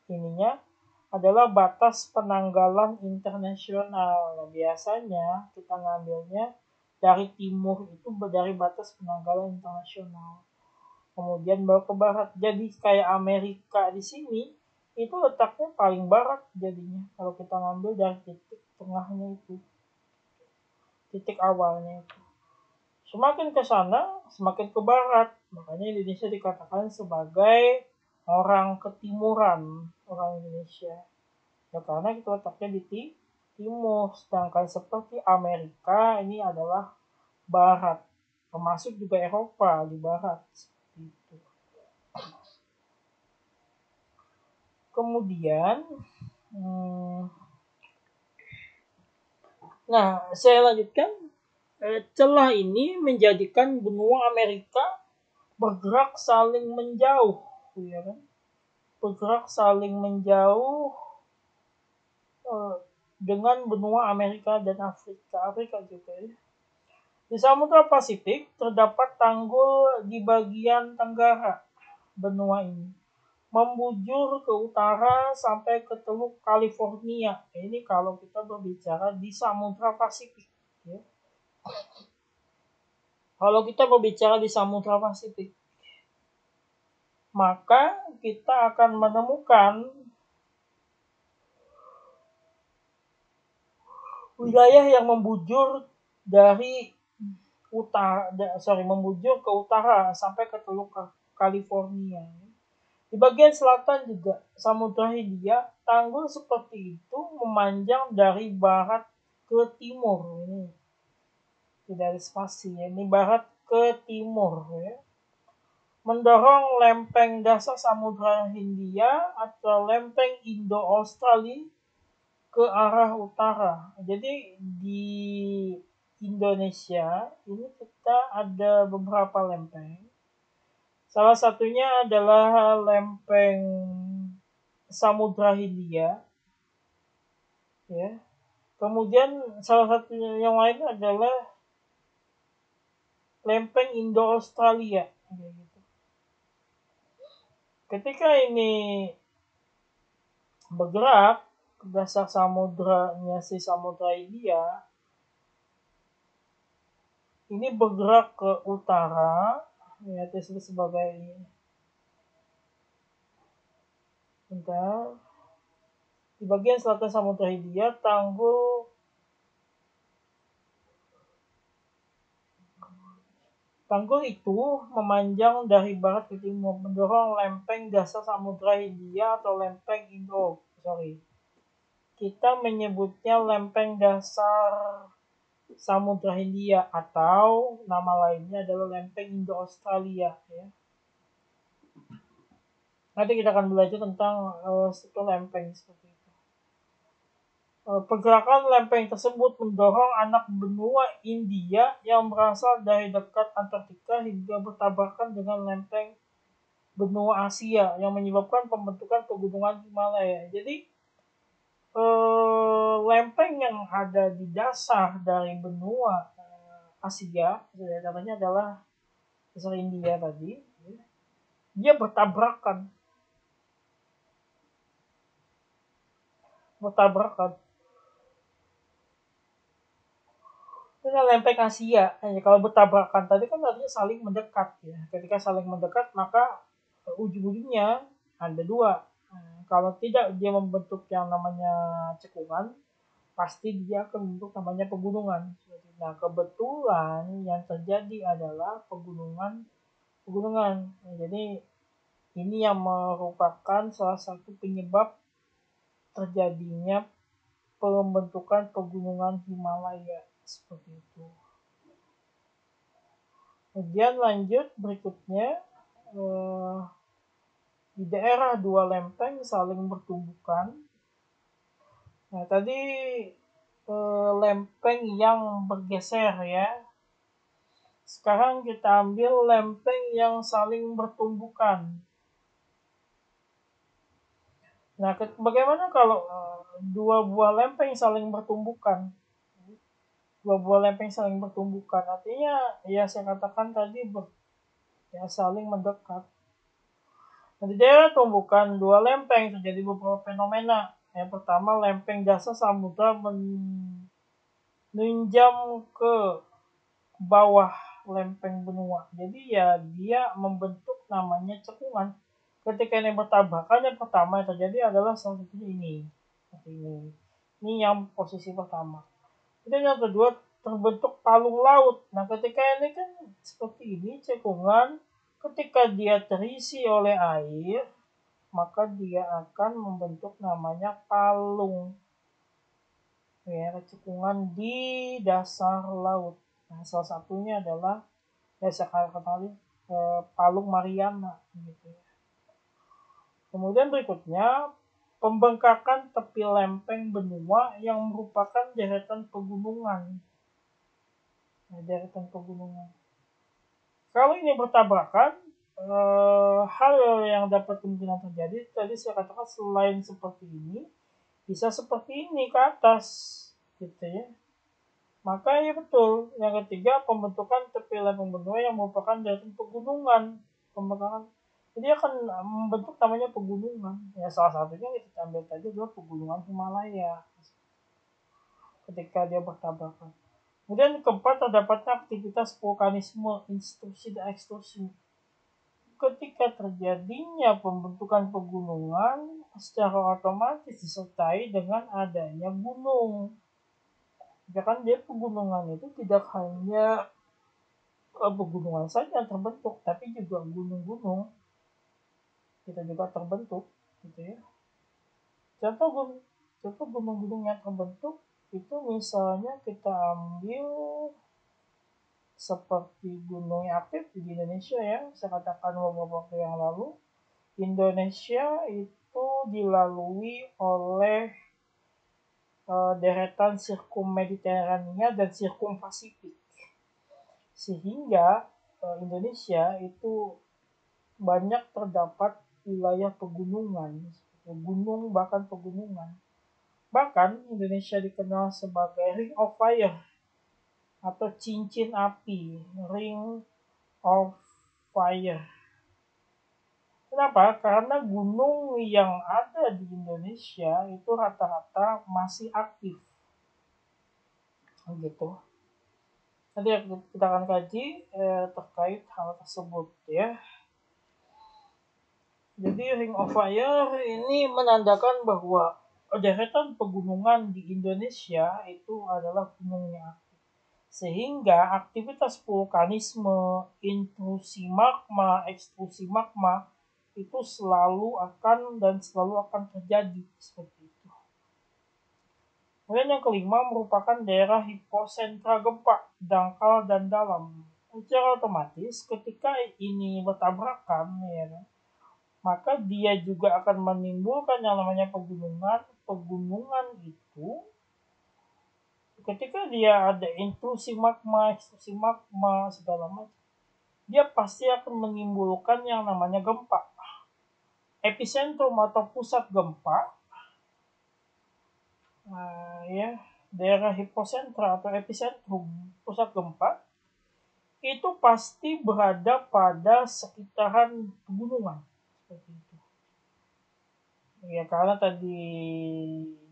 ininya adalah batas penanggalan internasional. Biasanya kita ngambilnya dari timur itu dari batas penanggalan internasional. Kemudian baru ke barat. Jadi kayak Amerika di sini itu letaknya paling barat jadinya. Kalau kita ngambil dari titik tengahnya itu, titik awalnya itu. Semakin ke sana, semakin ke barat. Makanya Indonesia dikatakan sebagai orang ketimuran, orang Indonesia. Ya karena kita letaknya di timur, sedangkan seperti Amerika ini adalah barat, termasuk juga Eropa di barat seperti itu. Kemudian nah saya lanjutkan, celah ini menjadikan benua Amerika bergerak saling menjauh, ya kan? Bergerak saling menjauh dengan benua Amerika dan Afrika juga ya. Di Samudra Pasifik terdapat tanggul di bagian tenggara benua ini, membujur ke utara sampai ke Teluk California. Ini kalau kita berbicara di Samudra Pasifik. Ya. Kalau kita berbicara di Samudra Pasifik, maka kita akan menemukan wilayah yang membujur dari membujur ke utara sampai ke Teluk California. Di bagian selatan juga Samudra Hindia, tanggul seperti itu memanjang dari barat ke timur. Ini tidak ada spasi ya. Ini barat ke timur ya. Mendorong lempeng dasar Samudra Hindia atau lempeng Indo-Australia ke arah utara. Jadi di Indonesia ini kita ada beberapa lempeng. Salah satunya adalah lempeng Samudra Hindia. Ya. Kemudian salah satu yang lain adalah lempeng Indo-Australia. Ketika ini bergerak ke dasar samudranya si Samudra Hindia, ini bergerak ke utara, ya disebut sebagai di bagian selatan Samudra Hindia, tanggul itu memanjang dari barat ke timur, mendorong lempeng dasar Samudra Hindia atau lempeng Kita menyebutnya lempeng dasar Samudra Hindia atau nama lainnya adalah lempeng Indo-Australia. Ya. Nanti kita akan belajar tentang satu lempeng seperti itu. Pergerakan lempeng tersebut mendorong anak benua India yang berasal dari dekat Antartika hingga bertabrakan dengan lempeng benua Asia yang menyebabkan pembentukan pegunungan Himalaya. Jadi lempeng yang ada di dasar dari benua Asia, namanya adalah dasar India tadi, dia bertabrakan. Ini lempeng Asia. Kalau bertabrakan tadi kan artinya saling mendekat ya. Ketika saling mendekat maka ujung-ujungnya ada dua. Kalau tidak dia membentuk yang namanya cekungan, pasti dia akan membentuk namanya pegunungan. Nah kebetulan yang terjadi adalah pegunungan. Jadi ini yang merupakan salah satu penyebab terjadinya pembentukan pegunungan Himalaya seperti itu. Kemudian lanjut berikutnya di daerah dua lempeng saling bertumbukan. Nah tadi lempeng yang bergeser ya. Sekarang kita ambil lempeng yang saling bertumbukan. Nah, bagaimana kalau dua buah lempeng saling bertumbukan? Dua buah lempeng saling bertumbukan, artinya ya saya katakan tadi saling mendekat. Nah, di daerah tumbukan dua lempeng terjadi beberapa fenomena. Yang pertama, lempeng dasar samudra menunjam ke bawah lempeng benua. Jadi ya dia membentuk namanya cekungan. Ketika ini bertabrakan, yang pertama yang terjadi adalah salah satunya ini. Ini yang posisi pertama. Kemudian yang kedua terbentuk palung laut. Nah ketika ini kan seperti ini cekungan, ketika dia terisi oleh air, maka dia akan membentuk namanya palung. Ya, cekungan di dasar laut. Nah, salah satunya adalah Palung Mariana gitu ya. Kemudian berikutnya pembengkakan tepi lempeng benua yang merupakan deretan pegunungan. Kalau ini bertabrakan, hal yang dapat kemungkinan terjadi tadi saya katakan selain seperti ini, bisa seperti ini ke atas, gitu ya. Maka ya betul. Yang ketiga, pembentukan tepi lempeng benua yang merupakan deretan pegunungan. Jadi akan membentuk namanya pegunungan. Ya salah satunya yang kita ambil tadi adalah pegunungan Himalaya. Ketika dia bertabrakan. Kemudian keempat, terdapatnya aktivitas vulkanisme, intrusi dan ekstrusi. Ketika terjadinya pembentukan pegunungan, secara otomatis disertai dengan adanya gunung. Ya kan dia pegunungan itu tidak hanya pegunungan saja yang terbentuk, tapi juga gunung-gunung kita juga terbentuk, gitu ya. Contoh contoh gunung-gunung yang terbentuk itu misalnya kita ambil seperti gunung yang aktif di Indonesia ya, saya katakan beberapa waktu yang lalu, Indonesia itu dilalui oleh deretan sirkum Mediterania dan sirkum Pasifik, sehingga Indonesia itu banyak terdapat wilayah pegunungan, gunung bahkan pegunungan. Bahkan Indonesia dikenal sebagai Ring of Fire atau cincin api, Ring of Fire. Kenapa? Karena gunung yang ada di Indonesia itu rata-rata masih aktif. Gitu. Nanti kita akan kaji terkait hal tersebut ya. Jadi Ring of Fire ini menandakan bahwa deretan pegunungan di Indonesia itu adalah gunungnya aktif. Sehingga aktivitas vulkanisme, intrusi magma, ekstrusi magma itu selalu akan terjadi seperti itu. Kemudian yang kelima merupakan daerah hiposentra gempa, dangkal dan dalam. Secara otomatis ketika ini bertabrakan ya, maka dia juga akan menimbulkan yang namanya pegunungan. Pegunungan itu ketika dia ada intrusi magma, ekstrusi magma, segala macam, dia pasti akan menimbulkan yang namanya gempa. Epicentrum atau pusat gempa, ya, daerah hiposentra atau epicentrum pusat gempa itu pasti berada pada sekitaran pegunungan. Seperti itu. Ya karena tadi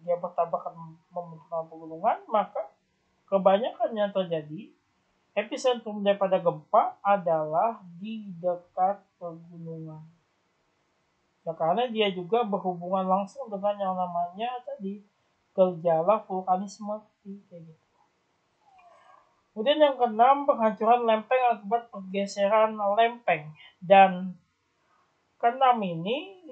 dia bertabrakan membentuk pegunungan, maka kebanyakan yang terjadi epicentrum daripada gempa adalah di dekat pegunungan. Ya karena dia juga berhubungan langsung dengan yang namanya tadi gejala vulkanisme kayak gitu. Kemudian yang keenam, penghancuran lempeng akibat pergeseran lempeng. Dan keenam ini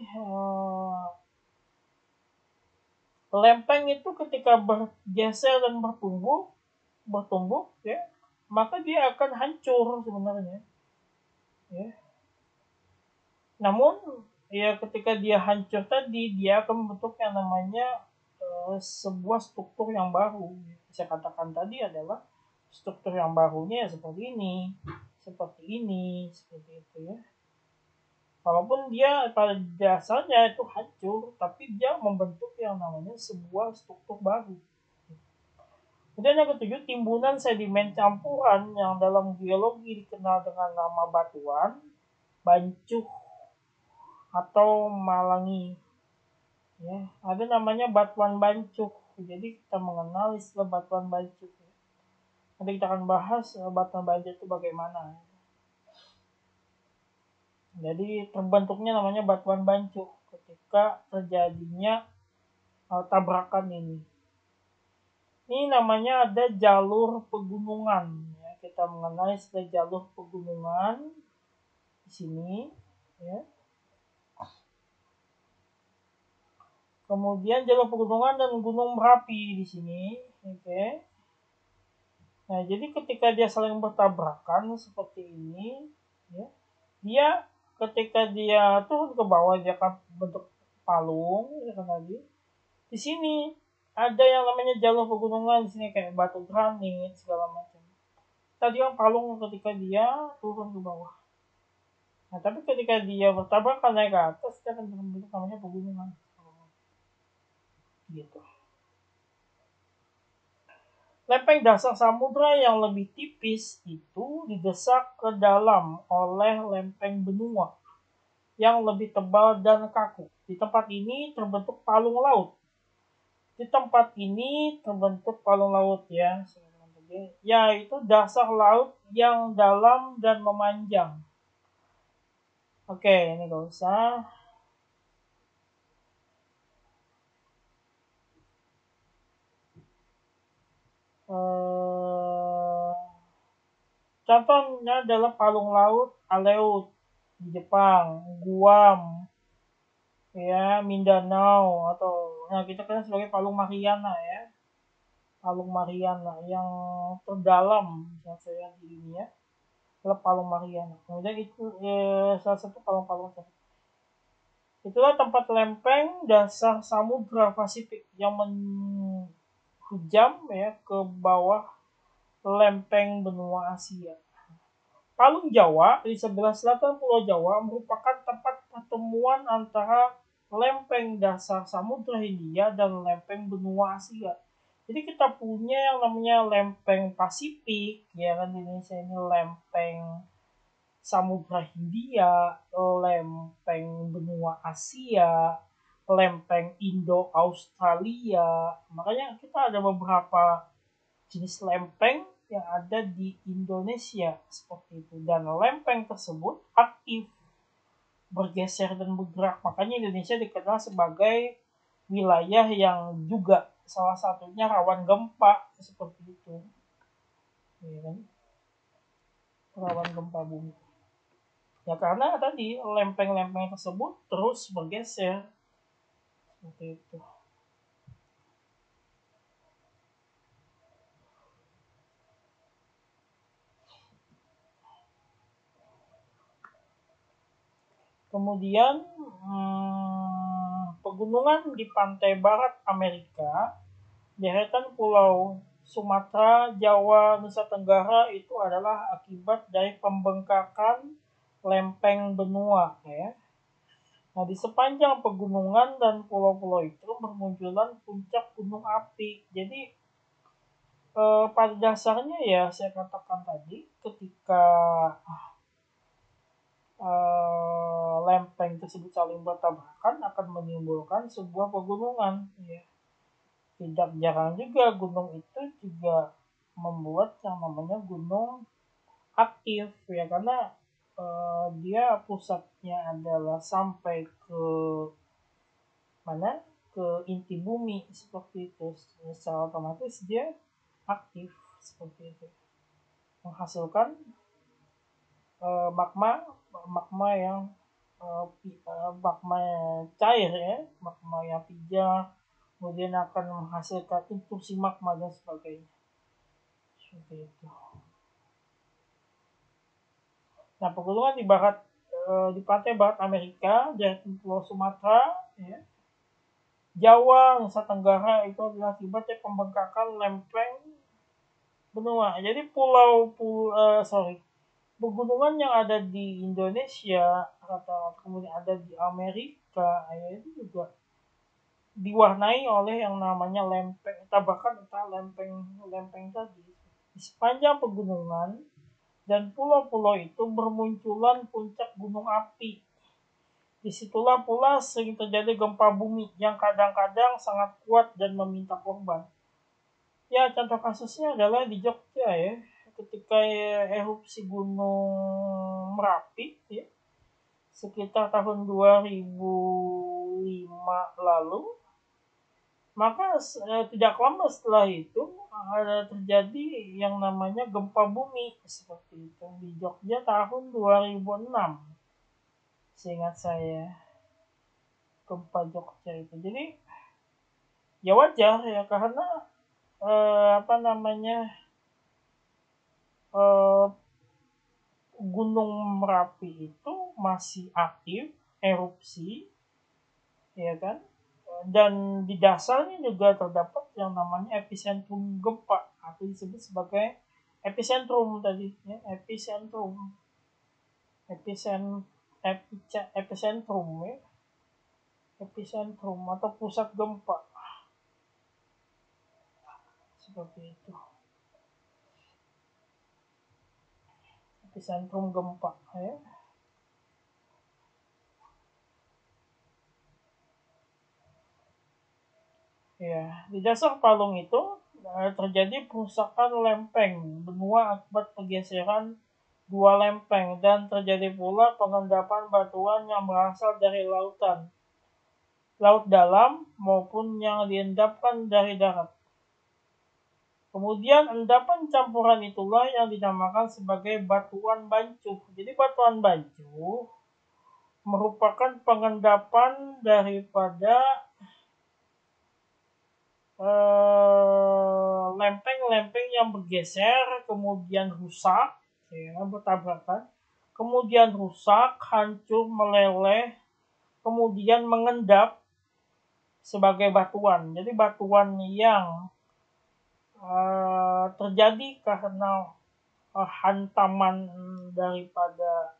lempeng itu ketika bergeser dan bertumbuh ya, maka dia akan hancur sebenarnya. Ya. Namun ya ketika dia hancur tadi, dia akan membentuk yang namanya sebuah struktur yang baru. Saya katakan tadi adalah struktur yang barunya seperti ini, seperti itu ya. Walaupun dia pada dasarnya itu hancur, tapi dia membentuk yang namanya sebuah struktur baru. Kemudian yang ketujuh, timbunan sedimen campuran yang dalam geologi dikenal dengan nama batuan, bancuh, atau malangi. Ya, ada namanya batuan bancuh. Jadi kita mengenal istilah batuan bancuh. Nanti kita akan bahas batuan bancuh itu bagaimana. Jadi terbentuknya namanya batuan bancuh ketika terjadinya tabrakan ini. Ini namanya ada jalur pegunungan. Ya, kita mengenal istilah jalur pegunungan di sini. Ya. Kemudian jalur pegunungan dan gunung berapi di sini. Oke. Nah, jadi ketika dia saling bertabrakan seperti ini, ya, dia ketika dia turun ke bawah dia akan bentuk palung, ya kan tadi. Di sini ada yang namanya jalur pegunungan di sini kayak batu granit segala macam. Tadi yang palung ketika dia turun ke bawah. Nah, tapi ketika dia bertabrakan naik ke atas, dia akan membentuk namanya pegunungan. Gitu. Lempeng dasar samudra yang lebih tipis itu didesak ke dalam oleh lempeng benua yang lebih tebal dan kaku. Di tempat ini terbentuk palung laut. Ya, yaitu dasar laut yang dalam dan memanjang. Oke, ini gak usah. Contohnya adalah palung laut Aleut di Jepang, Guam, ya, Mindanao, atau nah kita kenal sebagai Palung Mariana ya. Palung Mariana yang terdalam yang saya di dunia adalah Palung Mariana. Kemudian itu salah satu palung-palung tersebut. Itulah tempat lempeng dasar Samudra Pasifik yang menghujam ya ke bawah lempeng benua Asia. Palung Jawa di sebelah selatan Pulau Jawa merupakan tempat pertemuan antara lempeng dasar Samudra Hindia dan lempeng benua Asia. Jadi kita punya yang namanya lempeng Pasifik, ya kan, di Indonesia ini lempeng Samudra Hindia, lempeng benua Asia, lempeng Indo-Australia. Makanya kita ada beberapa jenis lempeng yang ada di Indonesia seperti itu, dan lempeng tersebut aktif bergeser dan bergerak. Makanya Indonesia dikenal sebagai wilayah yang juga salah satunya rawan gempa seperti itu, ya kan? Rawan gempa bumi. Ya karena tadi lempeng-lempeng tersebut terus bergeser seperti itu. Kemudian pegunungan di pantai barat Amerika, deretan pulau Sumatera, Jawa, Nusa Tenggara itu adalah akibat dari pembengkakan lempeng benua ya. Nah, di sepanjang pegunungan dan pulau-pulau itu bermunculan puncak gunung api. Jadi pada dasarnya ya saya katakan tadi, ketika lempeng tersebut saling bertabrakan akan menimbulkan sebuah pegunungan ya. Tidak jarang juga gunung itu juga membuat yang namanya gunung aktif ya, karena dia pusatnya adalah sampai ke mana, ke inti bumi seperti itu. Secara otomatis dia aktif seperti itu, menghasilkan magma yang magma cair ya, magma yang pijar, kemudian akan menghasilkan intrusi magma dan sebagainya seperti itu. Nah, pegunungan di barat di pantai barat Amerika, dari Pulau Sumatera ya, Jawa, Nusa Tenggara itu adalah akibat pembengkakan lempeng benua. Jadi pegunungan yang ada di Indonesia atau kemudian ada di Amerika ya, itu juga diwarnai oleh yang namanya lempeng tabrakan antara lempeng tadi. Di sepanjang pegunungan dan pulau-pulau itu bermunculan puncak gunung api. Disitulah pula sering terjadi gempa bumi yang kadang-kadang sangat kuat dan meminta korban. Ya, contoh kasusnya adalah di Jogja ya, ketika erupsi Gunung Merapi ya, sekitar tahun 2005 lalu, maka tidak lama setelah itu ada terjadi yang namanya gempa bumi seperti itu di Jogja tahun 2006. Seingat saya gempa Jogja itu. Jadi ya wajar ya, karena Gunung Merapi itu masih aktif erupsi ya kan, dan di dasarnya juga terdapat yang namanya epicentrum gempa atau disebut sebagai epicentrum tadi ya, epicentrum ya, epicentrum atau pusat gempa seperti itu, epicentrum gempa ya. Ya, di dasar palung itu terjadi perusakan lempeng benua akibat pergeseran dua lempeng, dan terjadi pula pengendapan batuan yang berasal dari lautan, laut dalam maupun yang diendapkan dari darat. Kemudian endapan campuran itulah yang dinamakan sebagai batuan bancuh. Jadi batuan bancuh merupakan pengendapan daripada lempeng-lempeng yang bergeser, kemudian rusak, ya, bertabrakan, kemudian rusak, hancur, meleleh, kemudian mengendap sebagai batuan. Jadi batuan yang terjadi karena hantaman daripada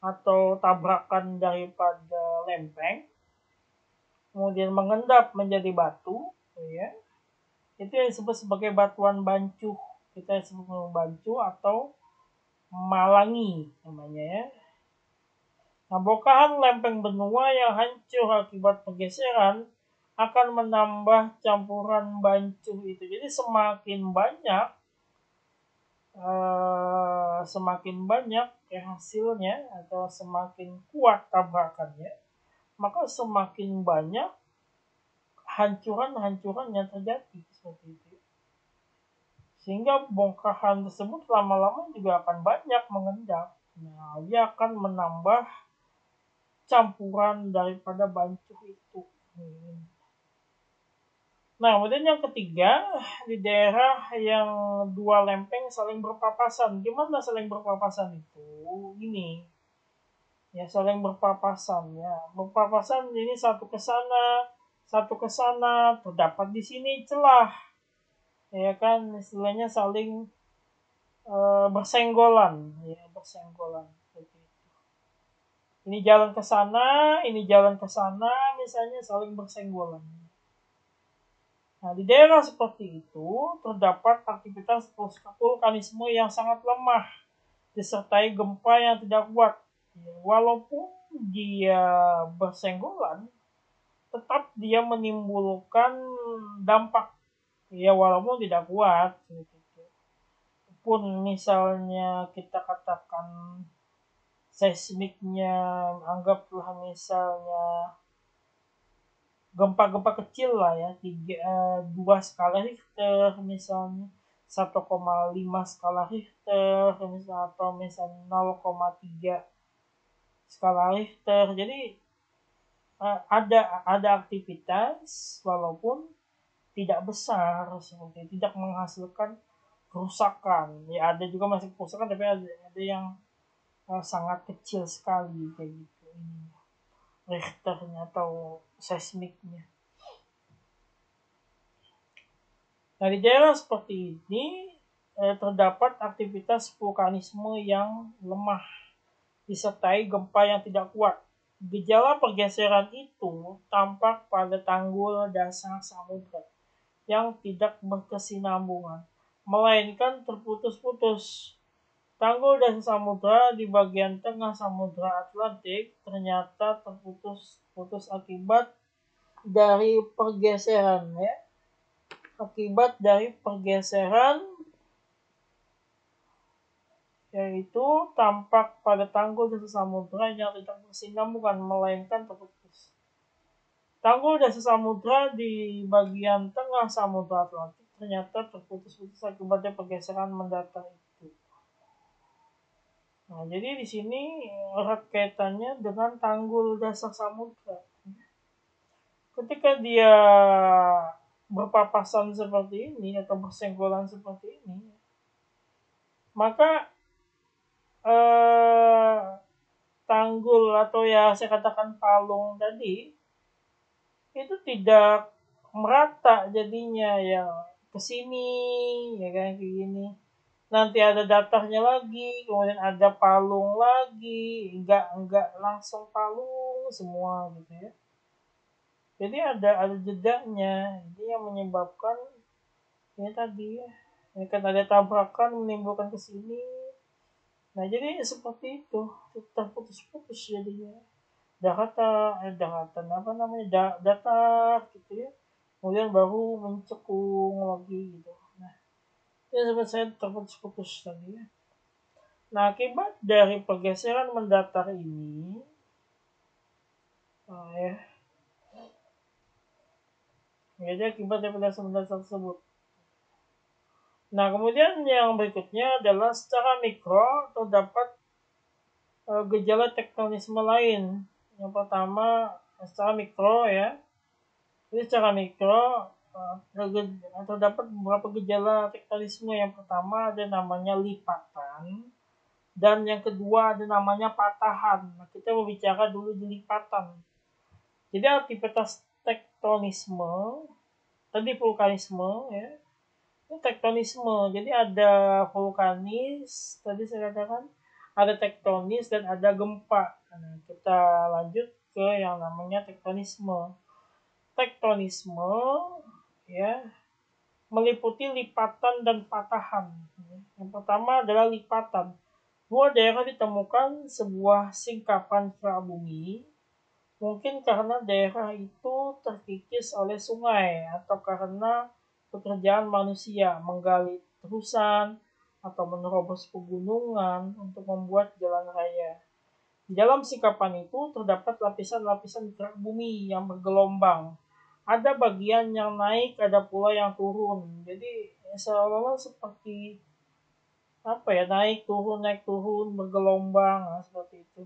atau tabrakan daripada lempeng, kemudian mengendap menjadi batu, ya, itu yang disebut sebagai batuan bancuh. Kita sebut bancuh atau malangi namanya, ya. Nah, bongkahan lempeng benua yang hancur akibat pergeseran akan menambah campuran bancuh itu. Jadi semakin banyak ya hasilnya atau semakin kuat tabrakannya, maka semakin banyak hancuran-hancuran yang terjadi seperti itu. Sehingga bongkahan tersebut lama-lama juga akan banyak mengendap. Nah, dia akan menambah campuran daripada bancuh itu. Nah, kemudian yang ketiga, di daerah yang dua lempeng saling berpapasan. Gimana saling berpapasan itu? Ini, ya, saling berpapasan, ya. Berpapasan ini satu ke sana, terdapat di sini celah. Ya kan, istilahnya saling bersenggolan, ya, bersenggolan. Ini jalan ke sana, ini jalan ke sana, misalnya saling bersenggolan. Nah, di daerah seperti itu terdapat aktivitas vulkanisme yang sangat lemah, disertai gempa yang tidak kuat. Walaupun dia bersenggolan, tetap dia menimbulkan dampak, ya, walaupun tidak kuat. Pun misalnya kita katakan seismiknya, anggaplah misalnya gempa-gempa kecil lah, ya, 2 skala Richter misalnya, 1,5 skala Richter misalnya, atau misalnya 0,3 skala Richter. Jadi ada aktivitas walaupun tidak besar, seperti tidak menghasilkan kerusakan. Ya, ada juga masih kerusakan, tapi ada yang sangat kecil sekali kayak gitu ini Richternya atau seismiknya. Nah, di daerah seperti ini terdapat aktivitas vulkanisme yang lemah disertai gempa yang tidak kuat. Gejala pergeseran itu tampak pada tanggul dasar samudra yang tidak berkesinambungan, melainkan terputus-putus. Tanggul dasar samudra di bagian tengah Samudra Atlantik ternyata terputus-putus akibat dari pergeseran, ya. Akibat dari pergeseran, yaitu tampak pada tanggul dasar samudra yang tidak berkesinambungan, melainkan terputus. Tanggul dasar samudra di bagian tengah Samudra Atlantik ternyata terputus-putus akibat dari pergeseran mendatar itu. Nah, jadi di sini erat kaitannya dengan tanggul dasar samudra. Ketika dia berpapasan seperti ini atau bersenggolan seperti ini, maka tanggul atau, ya, saya katakan palung tadi itu tidak merata jadinya, yang kesini, ya kan, kayak gini. Nanti ada datarnya lagi, kemudian ada palung lagi, enggak langsung palung semua gitu, ya. Jadi ada jedanya, ini yang menyebabkan ya tadi, ya, ini kan ada tabrakan menimbulkan kesini. Nah, jadi seperti itu, terputus-putus jadinya. Daratan apa namanya, datar gitu, ya. Kemudian baru mencekung lagi gitu. Nah, itu seperti saya terputus-putus tadi, ya. Nah, akibat dari pergeseran mendatar ini, ya, jadi akibat dari pergeseran mendatar tersebut, Nah, kemudian yang berikutnya adalah secara mikro terdapat gejala tektonisme lain. Yang pertama secara mikro ya. Jadi secara mikro terdapat beberapa gejala tektonisme. Yang pertama ada namanya lipatan dan yang kedua ada namanya patahan. Nah, kita berbicara dulu di lipatan. Jadi aktivitas tektonisme, tadi vulkanisme ya. Ini tektonisme. Jadi ada vulkanis, tadi saya katakan ada tektonis dan ada gempa. Nah, kita lanjut ke yang namanya tektonisme. Tektonisme ya meliputi lipatan dan patahan. Yang pertama adalah lipatan. Dua daerah ditemukan sebuah singkapan kerak bumi, mungkin karena daerah itu terkikis oleh sungai atau karena pekerjaan manusia menggali terusan atau menerobos pegunungan untuk membuat jalan raya. Di dalam singkapan itu terdapat lapisan-lapisan kerak bumi yang bergelombang. Ada bagian yang naik, ada pula yang turun. Jadi seolah-olah seperti apa ya, naik turun bergelombang, nah, seperti itu.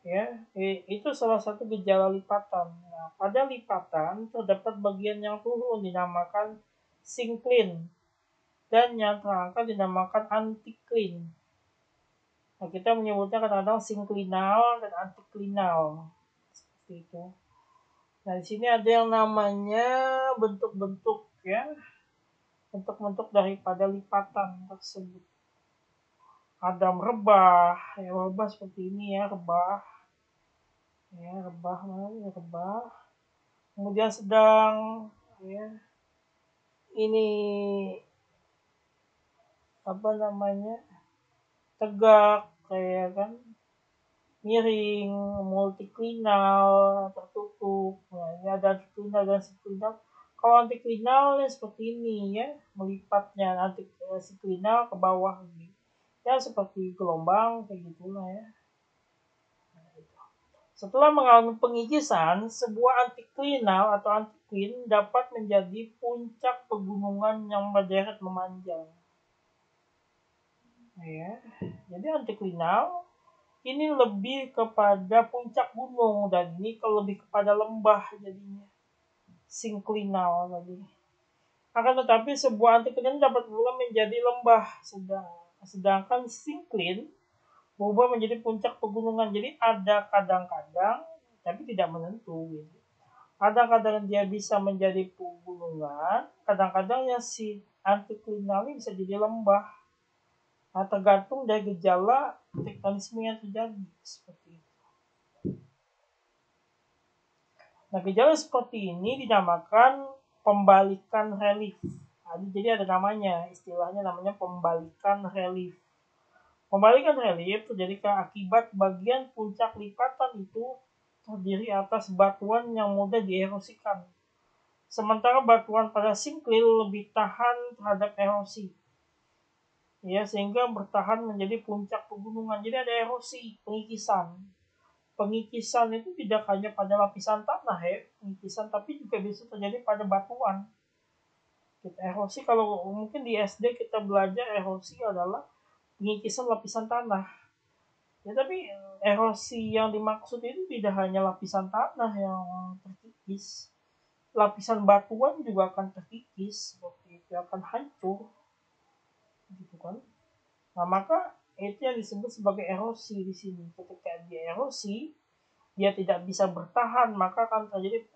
Ya, itu salah satu gejala lipatan. Nah, pada lipatan terdapat bagian yang turun dinamakan sinklin dan yang terangkat dinamakan antiklin. Nah, kita menyebutnya kadang-kadang sinklinal dan antiklinal. Seperti itu. Nah, di sini ada yang namanya bentuk-bentuk ya, bentuk-bentuk daripada lipatan tersebut. Ada rebah, ya rebah seperti ini ya, rebah. Ya, rebah mana ya, rebah. Kemudian sedang ya, ini apa namanya, tegak kayak kan, miring, multiklinal, tertutup. Nah, ini ada antiklinal dan siklinal. Kalau antiklinal ya seperti ini ya, melipatnya antiklinal ke bawah gitu. Ya seperti gelombang kayak gitulah ya. Setelah mengalami pengikisan, sebuah antiklinal atau antiklin dapat menjadi puncak pegunungan yang berderet memanjang. Ya, jadi antiklinal ini lebih kepada puncak gunung dan ini lebih kepada lembah jadinya. Sinklinal tadi. Akan tetapi sebuah antiklin dapat pula menjadi lembah, sedangkan sinklin berubah menjadi puncak pegunungan. Jadi ada kadang-kadang, tapi tidak menentu gitu. Kadang-kadang dia bisa menjadi pegunungan, kadang-kadang ya si antiklinal ini bisa jadi lembah. Nah, tergantung dari gejala tektonisme yang terjadi seperti itu. Nah, gejala seperti ini dinamakan pembalikan relief. Nah, jadi ada namanya, istilahnya namanya pembalikan relief. Pembalikan relief terjadi akibat bagian puncak lipatan itu terdiri atas batuan yang mudah dierosikan. Sementara batuan pada sinklin lebih tahan terhadap erosi. Ya, sehingga bertahan menjadi puncak pegunungan. Jadi ada erosi, pengikisan. Pengikisan itu tidak hanya pada lapisan tanah ya, pengikisan, tapi juga bisa terjadi pada batuan. Erosi kalau mungkin di SD kita belajar erosi adalah pengikisan lapisan tanah. Ya, tapi erosi yang dimaksud itu tidak hanya lapisan tanah yang terkikis, lapisan batuan juga akan terkikis, seperti itu akan hancur, gitu kan? Nah, maka itu yang disebut sebagai erosi di sini. Ketika dia erosi, dia tidak bisa bertahan, maka akan terjadi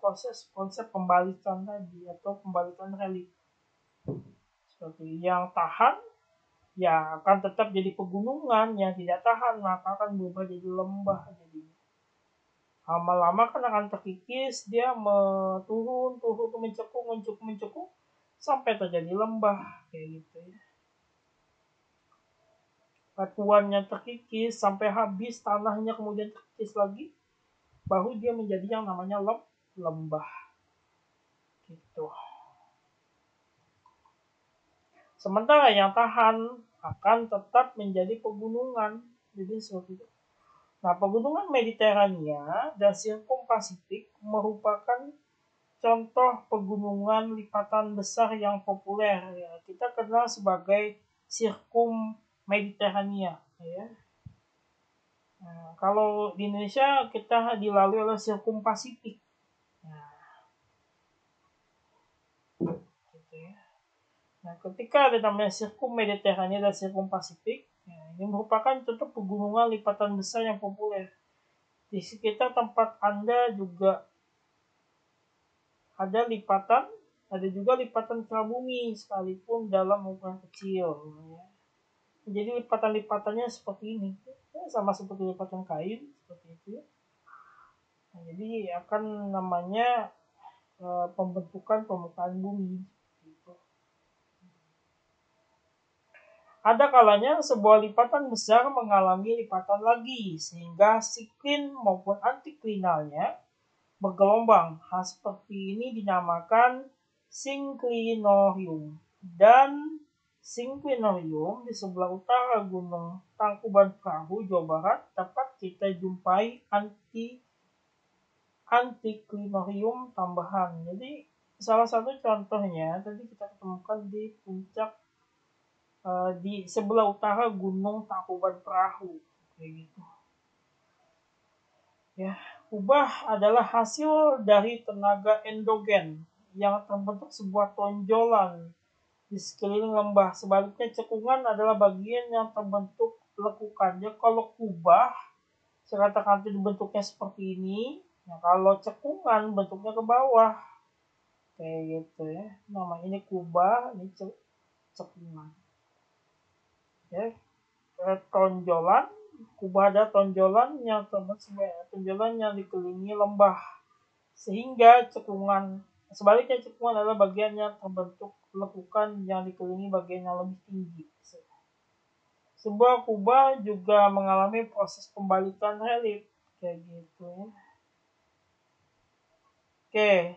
konsep pembalikan tadi atau pembalikan relief. Seperti yang tahan ya akan tetap jadi pegunungan, yang tidak tahan maka akan berubah jadi lembah jadinya. Lama-lama kan akan terkikis, dia turun mencekuk sampai terjadi lembah kayak gitu ya. Batuannya terkikis sampai habis, tanahnya kemudian terkikis lagi, baru dia menjadi yang namanya lembah gitu. Sementara yang tahan akan tetap menjadi pegunungan. Jadi seperti itu. Nah, pegunungan Mediterania dan Sirkum Pasifik merupakan contoh pegunungan lipatan besar yang populer ya. Kita kenal sebagai Sirkum Mediterania ya. Nah, kalau di Indonesia kita dilalui oleh Sirkum Pasifik. Nah, gitu ya. Nah, ketika ada namanya Sirkum Mediterania dan Sirkum Pasifik, ya, ini merupakan contoh pegunungan lipatan besar yang populer. Di sekitar tempat Anda juga ada juga lipatan kerabumi sekalipun dalam ukuran kecil. Ya. Jadi lipatan-lipatannya seperti ini, ya, sama seperti lipatan kain seperti itu. Nah, jadi akan namanya pembentukan permukaan bumi. Gitu. Ada kalanya sebuah lipatan besar mengalami lipatan lagi, sehingga siklin maupun antiklinalnya bergelombang. Hal seperti ini dinamakan sinklinorium. Dan sinklinorium di sebelah utara Gunung Tangkuban Perahu, Jawa Barat, dapat kita jumpai antiklinorium tambahan. Jadi salah satu contohnya tadi kita ketemukan di puncak di sebelah utara Gunung Tangkuban Perahu, kayak gitu. Ya, kubah adalah hasil dari tenaga endogen yang terbentuk sebuah tonjolan di sekeliling lembah. Sebaliknya cekungan adalah bagian yang terbentuk lekukan. Ya, kalau kubah, saya katakan itu bentuknya seperti ini. Nah, kalau cekungan bentuknya ke bawah, kayak gitu ya. Nama ini kubah, ini cekungan. Ya, tonjolan, kubah ada tonjolan yang terbentuk sebagai tonjolan yang dikelilingi lembah. Sehingga sebaliknya cekungan adalah bagian yang terbentuk lekukan yang dikelilingi bagian yang lebih tinggi. Sebuah kubah juga mengalami proses pembalikan relief kayak gitu ya. Oke.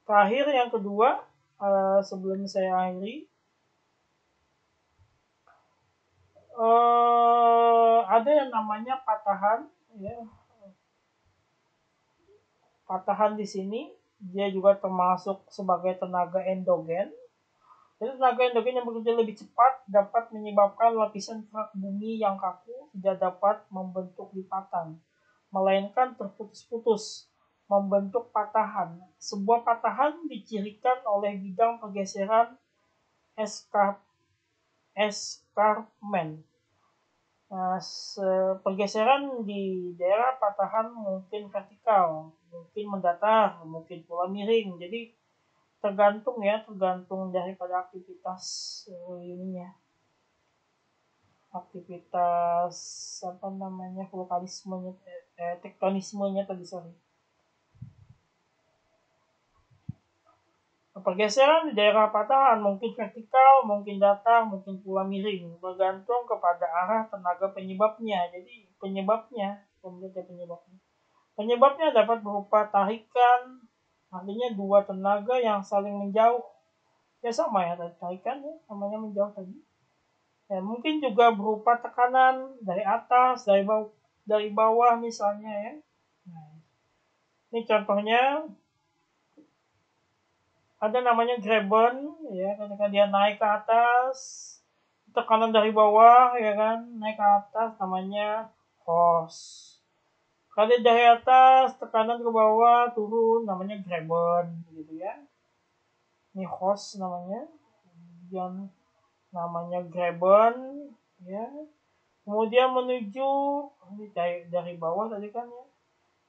Terakhir yang kedua, sebelum saya akhiri, ada yang namanya patahan ya. Patahan di sini dia juga termasuk sebagai tenaga endogen. Jadi tenaga endogen yang bekerja lebih cepat dapat menyebabkan lapisan kerak bumi yang kaku tidak dapat membentuk lipatan, melainkan terputus-putus, membentuk patahan. Sebuah patahan dicirikan oleh bidang pergeseran escarpment. Nah, pergeseran di daerah patahan mungkin vertikal, mungkin mendatar, mungkin pula miring. Jadi tergantung daripada aktivitas ininya, aktivitas vulkanismenya, tektonismenya tadi, sorry. Pergeseran di daerah patahan mungkin vertikal, mungkin datar, mungkin pula miring, bergantung kepada arah tenaga penyebabnya. Jadi penyebabnya dapat berupa tarikan, artinya dua tenaga yang saling menjauh. Ya sama ya, tarikan ya, namanya menjauh tadi. Ya, mungkin juga berupa tekanan dari atas, dari bawah misalnya ya. Nah, ini contohnya ada namanya graben ya, ketika dia naik ke atas, tekanan dari bawah ya kan, naik ke atas namanya force. Kalau dari atas tekanan ke bawah turun namanya graben gitu ya. Ini force namanya. Kemudian namanya graben ya. Kemudian menuju ini dari bawah tadi kan ya.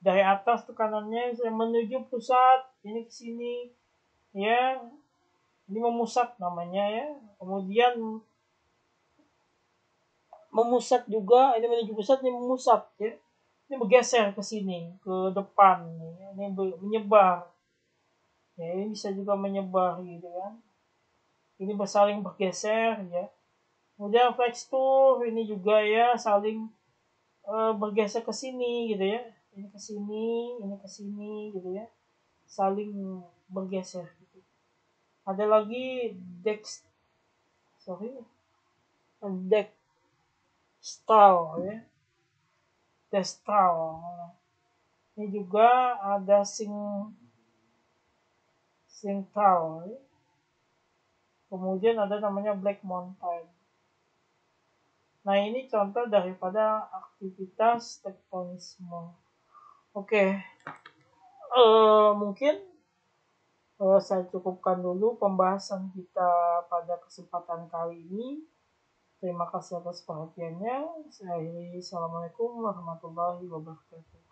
Dari atas tekanannya menuju pusat, ini ke sini ya. Ini memusat namanya ya. Kemudian memusat juga, ini menuju pusat, ini memusat ya. Ini bergeser ke sini, ke depan ya. Ini menyebar. Ya, ini bisa juga menyebar gitu kan. Ini saling bergeser ya. Kemudian flexure ini juga ya saling bergeser ke sini gitu ya. Ini ke sini, ini ke sini gitu ya. Saling bergeser gitu. Ada lagi Destral ya, Destral. Ini juga ada Singtal ya. Kemudian ada namanya Black Mountain. Nah, ini contoh daripada aktivitas tektonisme. Oke. Mungkin saya cukupkan dulu pembahasan kita pada kesempatan kali ini. Terima kasih atas perhatiannya. Saya akhiri. Assalamualaikum warahmatullahi wabarakatuh.